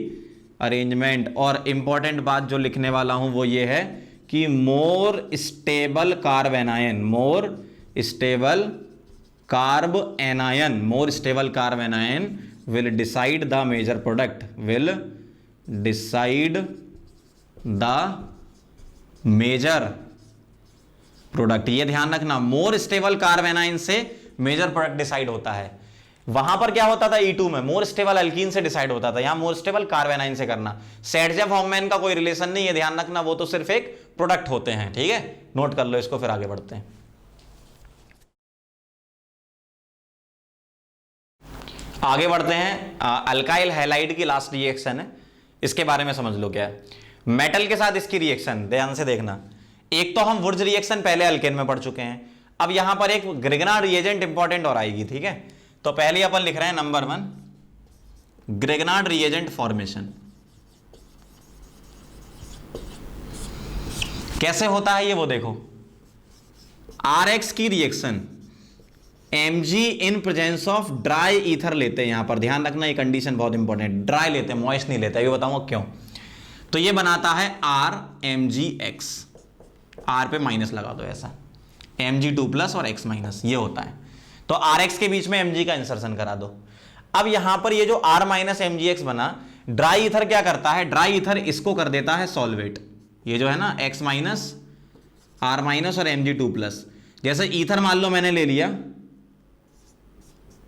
अरेंजमेंट, और इंपॉर्टेंट बात जो लिखने वाला हूं वो ये है कि more stable carb anion, more stable carb anion, more stable carb anion will decide the major product, will decide the major product. ये ध्यान रखना, मोर स्टेबल कार्बेनाइन से मेजर प्रोडक्ट डिसाइड होता है। वहां पर क्या होता था E2 में, मोर स्टेबल अल्कीन से डिसाइड होता था, यहां मोर स्टेबल कार्बेनाइन से करना। सेडजेफ हॉफमैन का कोई रिलेशन नहीं है, ध्यान रखना, वो तो सिर्फ एक प्रोडक्ट होते हैं। ठीक है, नोट कर लो इसको, फिर आगे बढ़ते हैं। आगे बढ़ते हैं, अल्काइल हैलाइड की लास्ट रिएक्शन है, इसके बारे में समझ लो क्या है। मेटल के साथ इसकी रिएक्शन ध्यान से देखना। एक तो हम वुर्ज रिएक्शन पहले अल्केन में पढ़ चुके हैं, अब यहां पर एक ग्रिगनार्ड रिएजेंट इंपॉर्टेंट और आएगी। ठीक है, तो पहले अपन लिख रहे हैं नंबर 1 ग्रिगनार्ड रिएजेंट फॉर्मेशन। कैसे होता है ये वो देखो, RX की reaction Mg in presence of dry ether लेते हैं। यहां पर ध्यान रखना, ये कंडीशन बहुत इंपॉर्टेंट, ड्राई लेते हैं, मॉइस्ट नहीं लेते, ये बताऊंगा क्यों। तो ये बनाता है RMgX, R पे माइनस लगा दो ऐसा, Mg2 प्लस और X माइनस, ये होता है। तो RX के बीच में Mg का इंसर्शन करा दो। अब यहां पर ये जो R माइनस MgX बना, ड्राई ईथर क्या करता है, ड्राई ईथर इसको कर देता है सॉल्वेट, ये जो है ना X माइनस R माइनस और Mg2 प्लस। जैसे ईथर मान लो मैंने ले लिया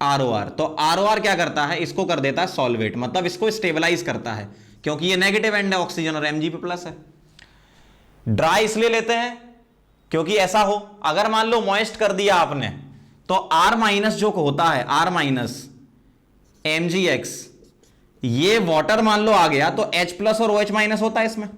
ROR, तो ROR क्या करता है, इसको कर देता है सॉल्वेट, मतलब इसको स्टेबलाइज करता है, क्योंकि ये नेगेटिव एंड है ऑक्सीजन और Mg पे प्लस है। ड्राई इसलिए लेते हैं क्योंकि ऐसा हो, अगर मान लो मॉइस्ट कर दिया आपने, तो R माइनस जो होता है, R माइनस MgX, ये वाटर मान लो आ गया, तो H प्लस और OH माइनस होता है इसमें,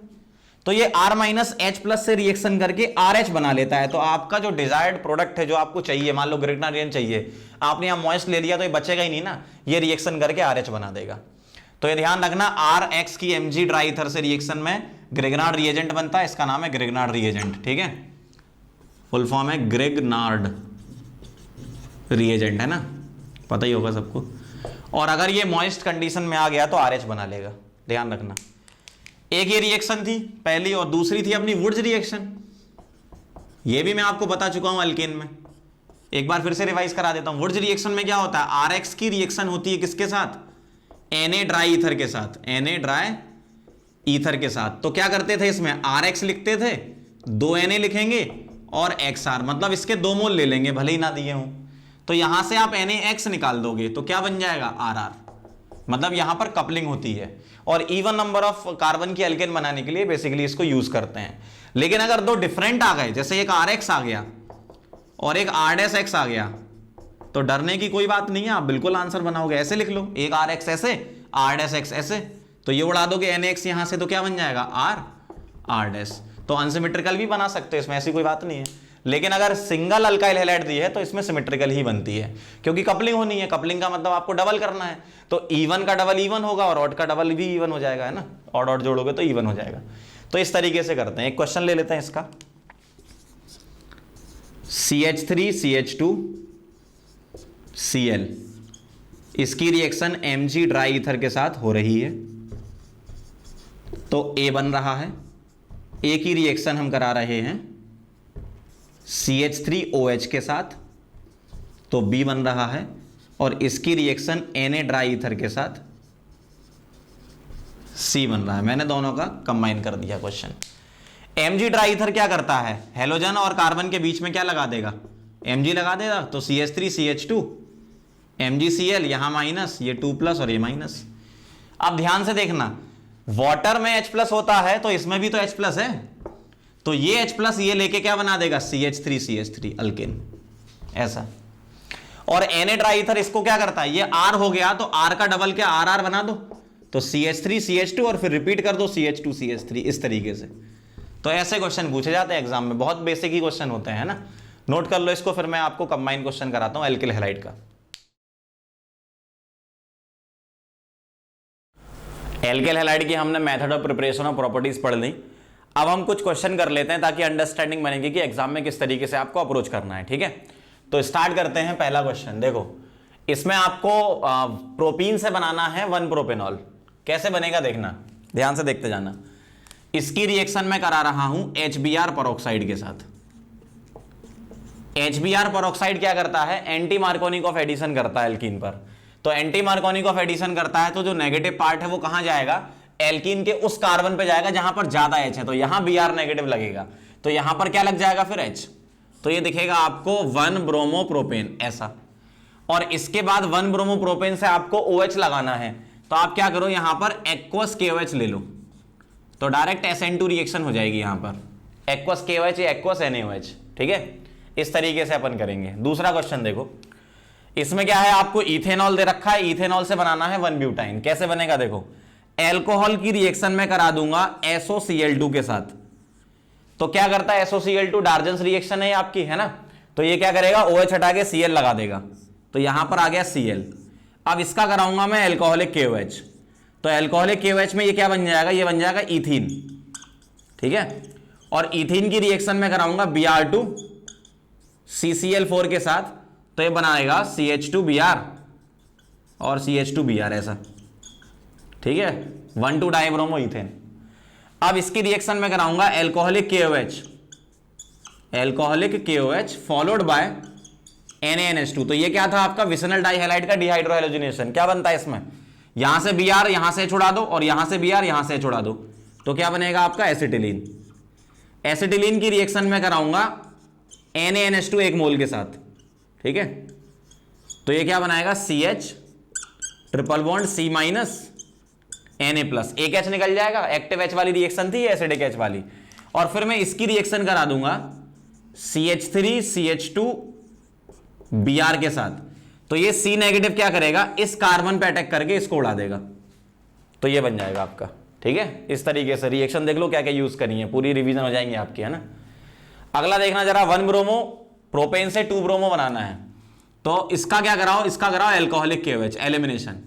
तो ये R माइनस H प्लस से रिएक्शन करके RH बना लेता है। तो आपका जो डिजायर्ड प्रोडक्ट है, जो आपको चाहिए, मान लो ग्रिगनार्ड रिएजेंट चाहिए, आपने यहां मॉइस्ट ले लिया, तो ये बचेगा ही नहीं ना, ये रिएक्शन करके RH बना देगा। तो ये ध्यान रखना, RX की Mg ड्राई ईथर से रिएक्शन में ग्रिगनार्ड रिएजेंट बनता है, इसका नाम है ग्रिगनार्ड रिएजेंट। ठीक है, फुल फॉर्म है ग्रिगनार्ड रिएजेंट, है ना, पता ही होगा सबको। और अगर ये मॉइस्ट कंडीशन में आ गया तो RH बना लेगा, ध्यान रखना। एक ये रिएक्शन थी पहली, और दूसरी थी अपनी वुड्स रिएक्शन, ये भी मैं आपको बता चुका हूं अल्केन में, एक बार फिर से रिवाइज करा देता हूं। वुड्स रिएक्शन में क्या होता है, RX की रिएक्शन होती है किसके साथ, Na ड्राई ईथर के साथ, Na ड्राई ईथर के साथ। तो क्या करते थे, इसमें RX लिखते थे, 2 Na लिखेंगे और XR, मतलब इसके 2 मोल ले लेंगे, भले ही ना दिए हों। तो यहां से आप NaX निकाल दोगे तो क्या बन जाएगा, RR, मतलब यहां पर कपलिंग होती है। और इवन नंबर ऑफ कार्बन की एल्केन बनाने के लिए बेसिकली इसको यूज करते हैं। लेकिन अगर 2 डिफरेंट आ गए, जैसे एक RX आ गया और एक R' आ गया, तो डरने की कोई बात नहीं है, आप बिल्कुल आंसर बनाओगे। ऐसे लिख लो, एक RX ऐसे, R' ऐसे, तो ये उड़ा दोगे NaX यहां से, तो क्या बन जाएगा, R'। तो अनसिमेट्रिकल भी बना सकते हो, इसमें ऐसी कोई बात नहीं है। लेकिन अगर सिंगल अल्काइल हैलाइड दी है तो इसमें सिमेट्रिकल ही बनती है, क्योंकि कपलिंग होनी है। कपलिंग का मतलब आपको डबल करना है, तो इवन का डबल इवन होगा और ऑड का डबल भी इवन हो जाएगा, है ना, ऑड ऑड जोड़ोगे तो इवन हो जाएगा। तो इस तरीके से करते हैं। एक क्वेश्चन ले लेते हैं इसका, CH3CH2Cl, इसकी रिएक्शन Mg ड्राई ईथर के साथ हो रही है, तो A बन रहा है। A की रिएक्शन हम करा रहे हैं CH3OH के साथ, तो B बन रहा है। और इसकी रिएक्शन Na ड्राई ईथर के साथ C बन रहा है। मैंने दोनों का कंबाइन कर दिया क्वेश्चन। Mg ड्राई ईथर क्या करता है, हेलोजन और कार्बन के बीच में क्या लगा देगा, Mg लगा देगा, तो CH3CH2 MgCl, यहां माइनस, ये 2 प्लस और ये माइनस। अब ध्यान से देखना, वाटर में H प्लस होता है तो इसमें भी तो H प्लस है, तो ये H प्लस ये लेके क्या बना देगा, CH3CH3 अल्केन, ऐसा। और Na ड्राई ईथर इसको क्या करता है, ये R हो गया, तो R का डबल क्या, RR बना दो, तो CH3CH2 और फिर रिपीट कर दो CH2CH3, इस तरीके से। तो ऐसे क्वेश्चन पूछे जाते हैं एग्जाम में, बहुत बेसिक ही क्वेश्चन होते हैं ना, नोट कर लो इसको। फिर मैं आपको कंबाइन क्वेश्चन कराता हूं एल्किल हैलाइड का। एल्किल हैलाइड की हमने मेथड ऑफ प्रिपरेशन और प्रॉपर्टीज पढ़ ली। अब हम कुछ क्वेश्चन कर लेते हैं ताकि अंडरस्टैंडिंग बनेगी कि एग्जाम में किस तरीके से आपको अप्रोच करना है। ठीक है, तो स्टार्ट करते हैं। पहला क्वेश्चन देखो, इसमें आपको प्रोपीन से बनाना है 1 प्रोपेनॉल। कैसे बनेगा देखना, ध्यान से देखते जाना। इसकी रिएक्शन मैं करा रहा हूं HBr पेरोक्साइड के साथ। HBr पेरोक्साइड क्या करता है, एंटी मार्कोनिक ऑफ एडिशन करता है एल्कीन पर। तो एंटी मार्कोनिक ऑफ एडिशन करता है तो जो नेगेटिव पार्ट है वो कहां जाएगा, एल्कीन के उस कार्बन पे जाएगा जहां पर ज्यादा H है, तो यहां Br नेगेटिव लगेगा, तो यहां पर क्या लग जाएगा फिर H। तो ये दिखेगा आपको 1 ब्रोमो प्रोपेन ऐसा, और इसके बाद 1 ब्रोमो प्रोपेन से आपको OH लगाना है, तो आप क्या करो यहां पर एक्वस KOH ले लो, तो डायरेक्ट SN2 रिएक्शन हो जाएगी यहां पर, एक्वस KOH या एक्वस NaOH। ठीक है, इस तरीके से अपन करेंगे। दूसरा क्वेश्चन देखो, इसमें क्या है, आपको इथेनॉल दे रखा है, इथेनॉल से बनाना है 1 ब्यूटाइन। कैसे बनेगा देखो, एल्कोहल की रिएक्शन में करा दूंगा SOCl2 के साथ, तो क्या करता है SOCl2, डार्जन्स रिएक्शन है आपकी, है ना, तो ये क्या करेगा OH हटा के Cl लगा देगा, तो यहां पर आ गया Cl। अब इसका कराऊंगा मैं एल्कोहलिक KOH, तो एल्कोहलिक KOH में ये क्या बन जाएगा, ये बन जाएगा इथीन। ठीक है, और इथीन की रिएक्शन में कराऊंगा Br2 CCl4 के साथ, तो ये बनाएगा CH2Br और CH2Br ऐसा। ठीक है, 1,2 डाइब्रोमो इथेन। अब इसकी रिएक्शन में कराऊंगा alcoholic KOH followed by NaNH2, तो ये क्या था आपका विसनल डाइहैलाइड का डिहाइड्रोहैलोजिनेशन। क्या बनता है इसमें, यहां से Br यहां से छुड़ा दो और यहां से Br यहां से छुड़ा दो, तो क्या बनेगा आपका एसिटिलीन। एसिटिलीन की रिएक्शन में कराऊंगा NaNH2 1 मोल के साथ। ठीक है, तो ये क्या बनाएगा CH triple bond C minus Na+, एक H निकल जाएगा, एक्टिव H वाली रिएक्शन थी, एसिडिक H वाली, और फिर मैं इसकी रिएक्शन करा दूंगा CH3 CH2 Br के साथ, तो ये C नेगेटिव क्या करेगा, इस कार्बन पे अटैक करके इसको उड़ा देगा, तो ये बन जाएगा आपका। ठीक है, इस तरीके से रिएक्शन देख लो क्या क्या यूज करनी है, पूरी रिवीजन हो जाएंगे आपकी, है ना। अगला देखना जरा, 1 ब्रोमो प्रोपेन से 2 ब्रोमो बनाना है, तो इसका क्या कराओ, इसका कराओ एल्कोहलिक KOH एलिमिनेशन,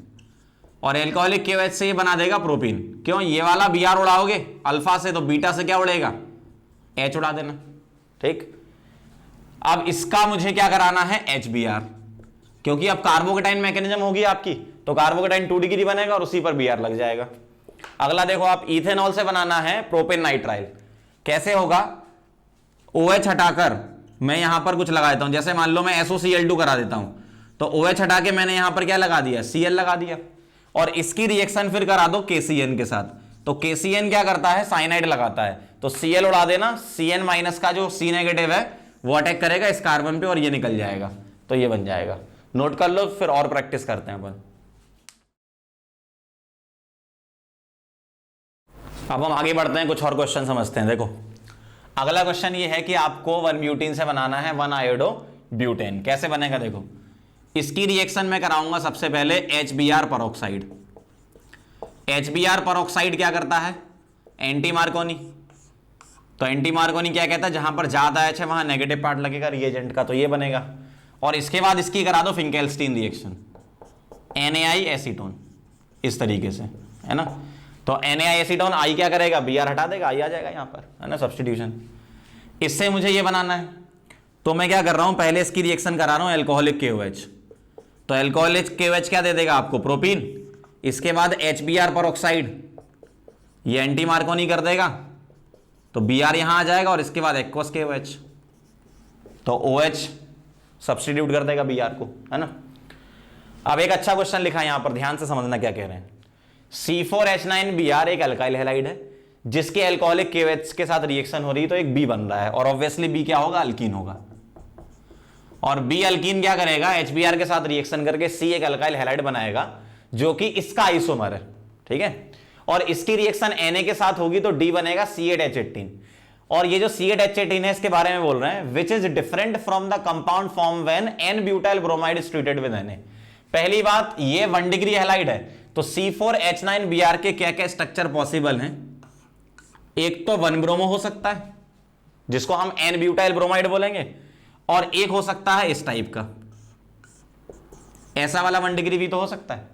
और एल्कोहलिक KOH से ये बना देगा प्रोपीन। क्यों, ये वाला Br उड़ाओगे अल्फा से, तो बीटा से क्या उड़ेगा, H उड़ा देना। ठीक, अब इसका मुझे क्या कराना है HBr, क्योंकि अब कार्बोकेटाइन मैकेनिज्म होगी आपकी, तो कार्बोकेटाइन 2 डिग्री बनेगा और उसी पर Br लग जाएगा। अगला देखो, आप इथेनॉल से बनाना है प्रोपेन नाइट्राइल। कैसे होगा, OH हटाकर मैं यहां पर कुछ लगा देता हूं, जैसे मान लो मैं SOCl2 करा देता हूं, तो OH हटा के मैंने यहां पर क्या लगा दिया, Cl लगा दिया, और इसकी रिएक्शन फिर करा दो KCN के साथ, तो KCN क्या करता है, साइनाइड लगाता है, तो Cl उड़ा देना, Cn माइनस का जो C नेगेटिव है वो अटैक करेगा इस कार्बन पे और ये निकल जाएगा, तो ये बन जाएगा। नोट कर लो, फिर और प्रैक्टिस करते हैं अपन। अब हम आगे बढ़ते हैं, कुछ और क्वेश्चन समझते हैं। देखो, अगला क्वेश्चन ये है कि आपको 1 ब्यूटीन से बनाना है 1 आयोडो ब्यूटेन। कैसे बनेगा देखो, इसकी रिएक्शन में कराऊंगा सबसे पहले HBr परऑक्साइड। HBr परऑक्साइड क्या करता है, एंटी मार्कोनी, तो एंटी मार्कोनी क्या कहता है, जहां पर ज्यादा H है वहां नेगेटिव पार्ट लगेगा रिएजेंट का, तो ये बनेगा। और इसके बाद इसकी करा दो फिंकेल्स्टीन रिएक्शन, NaI एसीटोन, इस तरीके से, है ना, तो NaI एसीटोन, I क्या करेगा, Br हटा देगा, I आ जाएगा यहां पर, है ना, सब्स्टिट्यूशन। इससे मुझे ये बनाना है, तो मैं क्या कर रहा हूं, पहले इसकी रिएक्शन करा रहा हूं एल्कोहलिक KOH, तो एल्कोहलिक KOH क्या दे देगा आपको, प्रोपीन। इसके बाद HBr परऑक्साइड, ये एंटी मार्कोनी कर देगा, तो Br यहां आ जाएगा, और इसके बाद एक्वस KOH, तो OH सब्स्टिट्यूट कर देगा Br को, है ना। अब एक अच्छा क्वेश्चन लिखा यहां पर, ध्यान से समझना क्या कह रहे हैं। C4H9Br एक अल्काइल हैलाइड है जिसके एल्कोहलिक KOH के साथ रिएक्शन हो रही है, तो एक B बन रहा है, और ऑब्वियसली B क्या होगा, अल्कीन होगा, और B अल्कीन क्या करेगा, HBr के साथ रिएक्शन करके C एक अल्काइल हैलाइड बनाएगा जो कि इसका आइसोमर है। ठीक है, और इसकी रिएक्शन Na के साथ होगी, तो D बनेगा C8H18, और ये जो C8H18 है इसके बारे में बोल रहे हैं, which is different from the compound form when N-ब्यूटाइल bromide is treated with Na। पहली बात, ये 1 डिग्री हैलाइड है, तो C4H9Br के क्या क्या स्ट्रक्चर पॉसिबल हैं, एक तो 1 ब्रोमो हो सकता है जिसको हम N-ब्यूटाइल ब्रोमाइड बोलेंगे, और एक हो सकता है इस टाइप का, ऐसा वाला 1 डिग्री भी तो हो सकता है।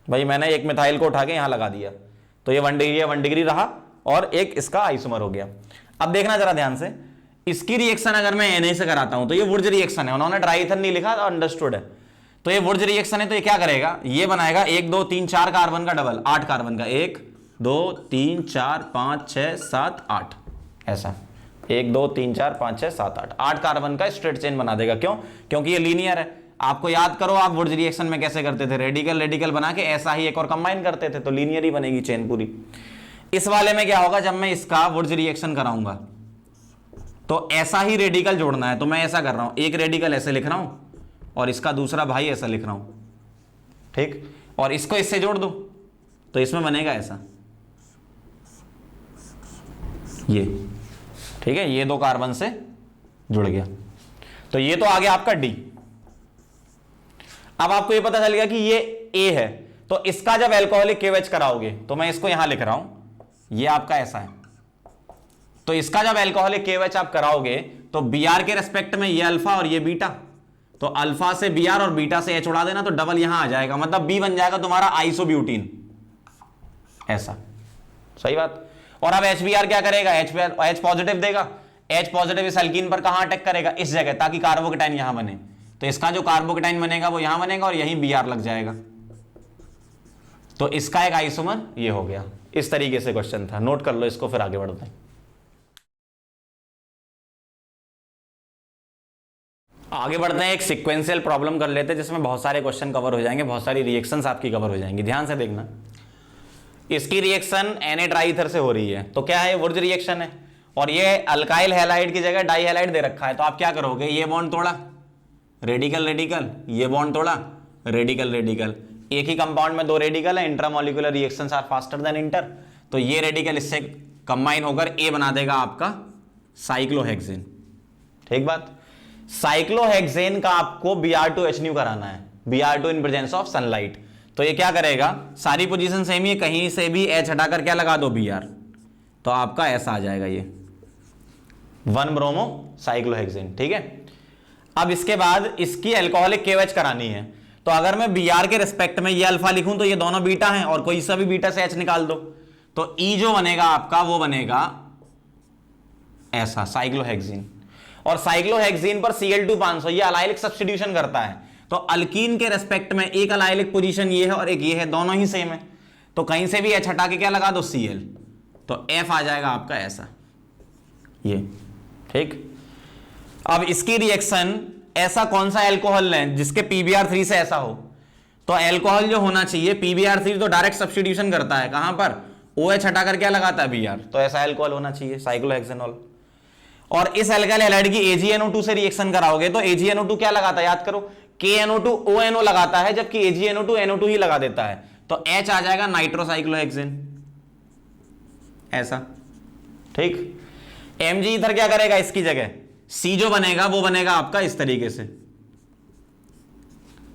भाई मैंने एक मिथाइल को उठा के यहां लगा दिया, तो ये 1 डिग्री है, 1 डिग्री रहा, और एक इसका आइसोमर हो गया। अब देखना जरा ध्यान से, इसकी रिएक्शन अगर मैं Na से कराता हूं, तो ये वुर्ज रिएक्शन है, उन्होंने ट्राइथन नहीं लिखा, अंडरस्टूड है, तो ये वुर्ज रिएक्शन है, तो ये क्या करेगा, ये बनाएगा 1 2 3 4 कार्बन का डबल, 8 कार्बन का, 1 2 3 4 5 6 7 8, ऐसा 1 2 3 4 5 6 7 8, 8 कार्बन का स्ट्रेट चेन बना देगा। क्यों, क्योंकि ये लीनियर है। आपको याद करो, आप वुर्ज रिएक्शन में कैसे करते थे, रेडिकल रेडिकल बना के ऐसा ही एक और कंबाइन करते थे, तो लीनियर ही बनेगी चेन पूरी। इस वाले में क्या होगा, जब मैं इसका वुर्ज रिएक्शन कराऊंगा, तो ऐसा ही रेडिकल जोड़ना है। तो मैं ऐसा कर रहा हूं, एक रेडिकल ऐसे लिख रहा हूं और इसका दूसरा भाई ऐसा लिख रहा हूं, ठीक, और इसको इससे जोड़ दो तो इसमें बनेगा ऐसा, ये, ठीक है, ये दो कार्बन से जुड़ गया। तो ये तो आ गया आपका डी। अब आपको ये पता चल गया कि ये ए है, तो इसका जब एल्कोहलिक KOH कराओगे, तो मैं इसको यहां लिख रहा हूं, ये आपका ऐसा है, तो इसका जब एल्कोहलिक KOH आप कराओगे तो Br के रेस्पेक्ट में ये अल्फा और ये बीटा, तो अल्फा से Br और बीटा से H उड़ा देना तो डबल यहां आ जाएगा, मतलब B बन जाएगा तुम्हारा आइसोब्यूटीन, ऐसा, सही बात। और अब HBr क्या करेगा, H पॉजिटिव देगा, H पॉजिटिव इस एल्कीन पर कहां अटैक करेगा, इस जगह, ताकि कार्बोकेटाइन यहां बने, तो इसका जो कार्बोकेटाइन बनेगा वो यहां बनेगा और यहीं Br लग जाएगा, तो इसका एक आइसोमर ये हो गया। इस तरीके से क्वेश्चन था, नोट कर लो इसको, फिर आगे बढ़ते हैं। आगे बढ़ते हैं, एक सिक्वेंशियल प्रॉब्लम कर लेते हैं जिसमें बहुत सारे क्वेश्चन कवर हो जाएंगे, बहुत सारी रिएक्शंस आपकी कवर हो जाएंगी। ध्यान से देखना, इसकी रिएक्शन Na ट्राईथर से हो रही है, तो क्या है, वुर्ज रिएक्शन है, और ये अल्काइल हैलाइड की जगह डाई हैलाइड दे रखा है, तो आप क्या करोगे, ये बॉन्ड तोड़ा, रेडिकल रेडिकल, ये बॉन्ड तोड़ा, रेडिकल रेडिकल, एक ही कंपाउंड में दो रेडिकल है, intramolecular reactions are faster than inter, तो ये रेडिकल इससे कंबाइन होकर ए बना देगा आपका साइक्लोहेक्सेन, ठीक बात। साइक्लोहेक्सेन का आपको Br2H कराना है, Br2 in presence of sunlight, तो ये क्या करेगा, सारी पोजीशन सेम ही है, कहीं से भी H हटाकर क्या लगा दो Br, तो आपका ऐसा आ जाएगा ये 1 ब्रोमो साइक्लोहेक्सेन, ठीक है। अब इसके बाद इसकी एल्कोहलिक KOH करानी है, तो अगर मैं Br के रिस्पेक्ट में ये अल्फा लिखूं तो ये दोनों बीटा हैं और कोई सा भी बीटा से H निकाल दो, तो E जो बनेगा आपका वो बनेगा ऐसा साइक्लोहेक्सेन, और साइक्लोहेक्सेन पर Cl2 500 ये अलाइलिक सब्स्टिट्यूशन करता है, तो अल्कीन के रेस्पेक्ट में एक अलाइलिक पोजीशन ये है और एक ये है, दोनों ही सेम है, तो कहीं से भी H हटा के क्या लगा दो Cl, तो F आ जाएगा आपका ऐसा, ये, ठीक। अब इसकी रिएक्शन, ऐसा कौन सा एल्कोहल है जिसके PBr3 से ऐसा हो, तो एल्कोहल जो होना चाहिए PBr3 तो डायरेक्ट सब्स्टिट्यूशन करता है, कहां पर, OH हटाकर क्या लगाता है Br, तो ऐसा एल्कोहल होना चाहिए साइक्लोहेक्सेनॉल। और इस एल्काइल हैलाइड की AgNO2 से रिएक्शन कराओगे तो AgNO2 क्या लगाता है, याद करो, KNO2 ONO लगाता है, जबकि AgNO2 NO2 ही लगा देता है, तो H आ जाएगा नाइट्रोसाइक्लोहेक्सेन, ऐसा, ठीक। Mg इधर क्या करेगा, इसकी जगह C जो बनेगा वो बनेगा आपका इस तरीके से,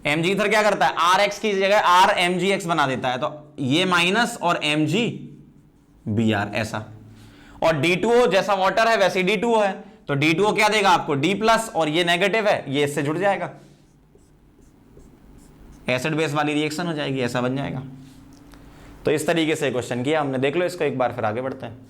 Mg इधर क्या करता है, Rx की जगह RMgx बना देता है, तो ये माइनस और MgBr ऐसा, और D2O जैसा वाटर है वैसे D2O है, तो D2O क्या देगा आपको, D+ और ये नेगेटिव है, ये इससे जुड़ जाएगा, एसिड बेस वाली रिएक्शन हो जाएगी, ऐसा बन जाएगा। तो इस तरीके से क्वेश्चन किया हमने, देख लो इसको एक बार, फिर आगे बढ़ते हैं।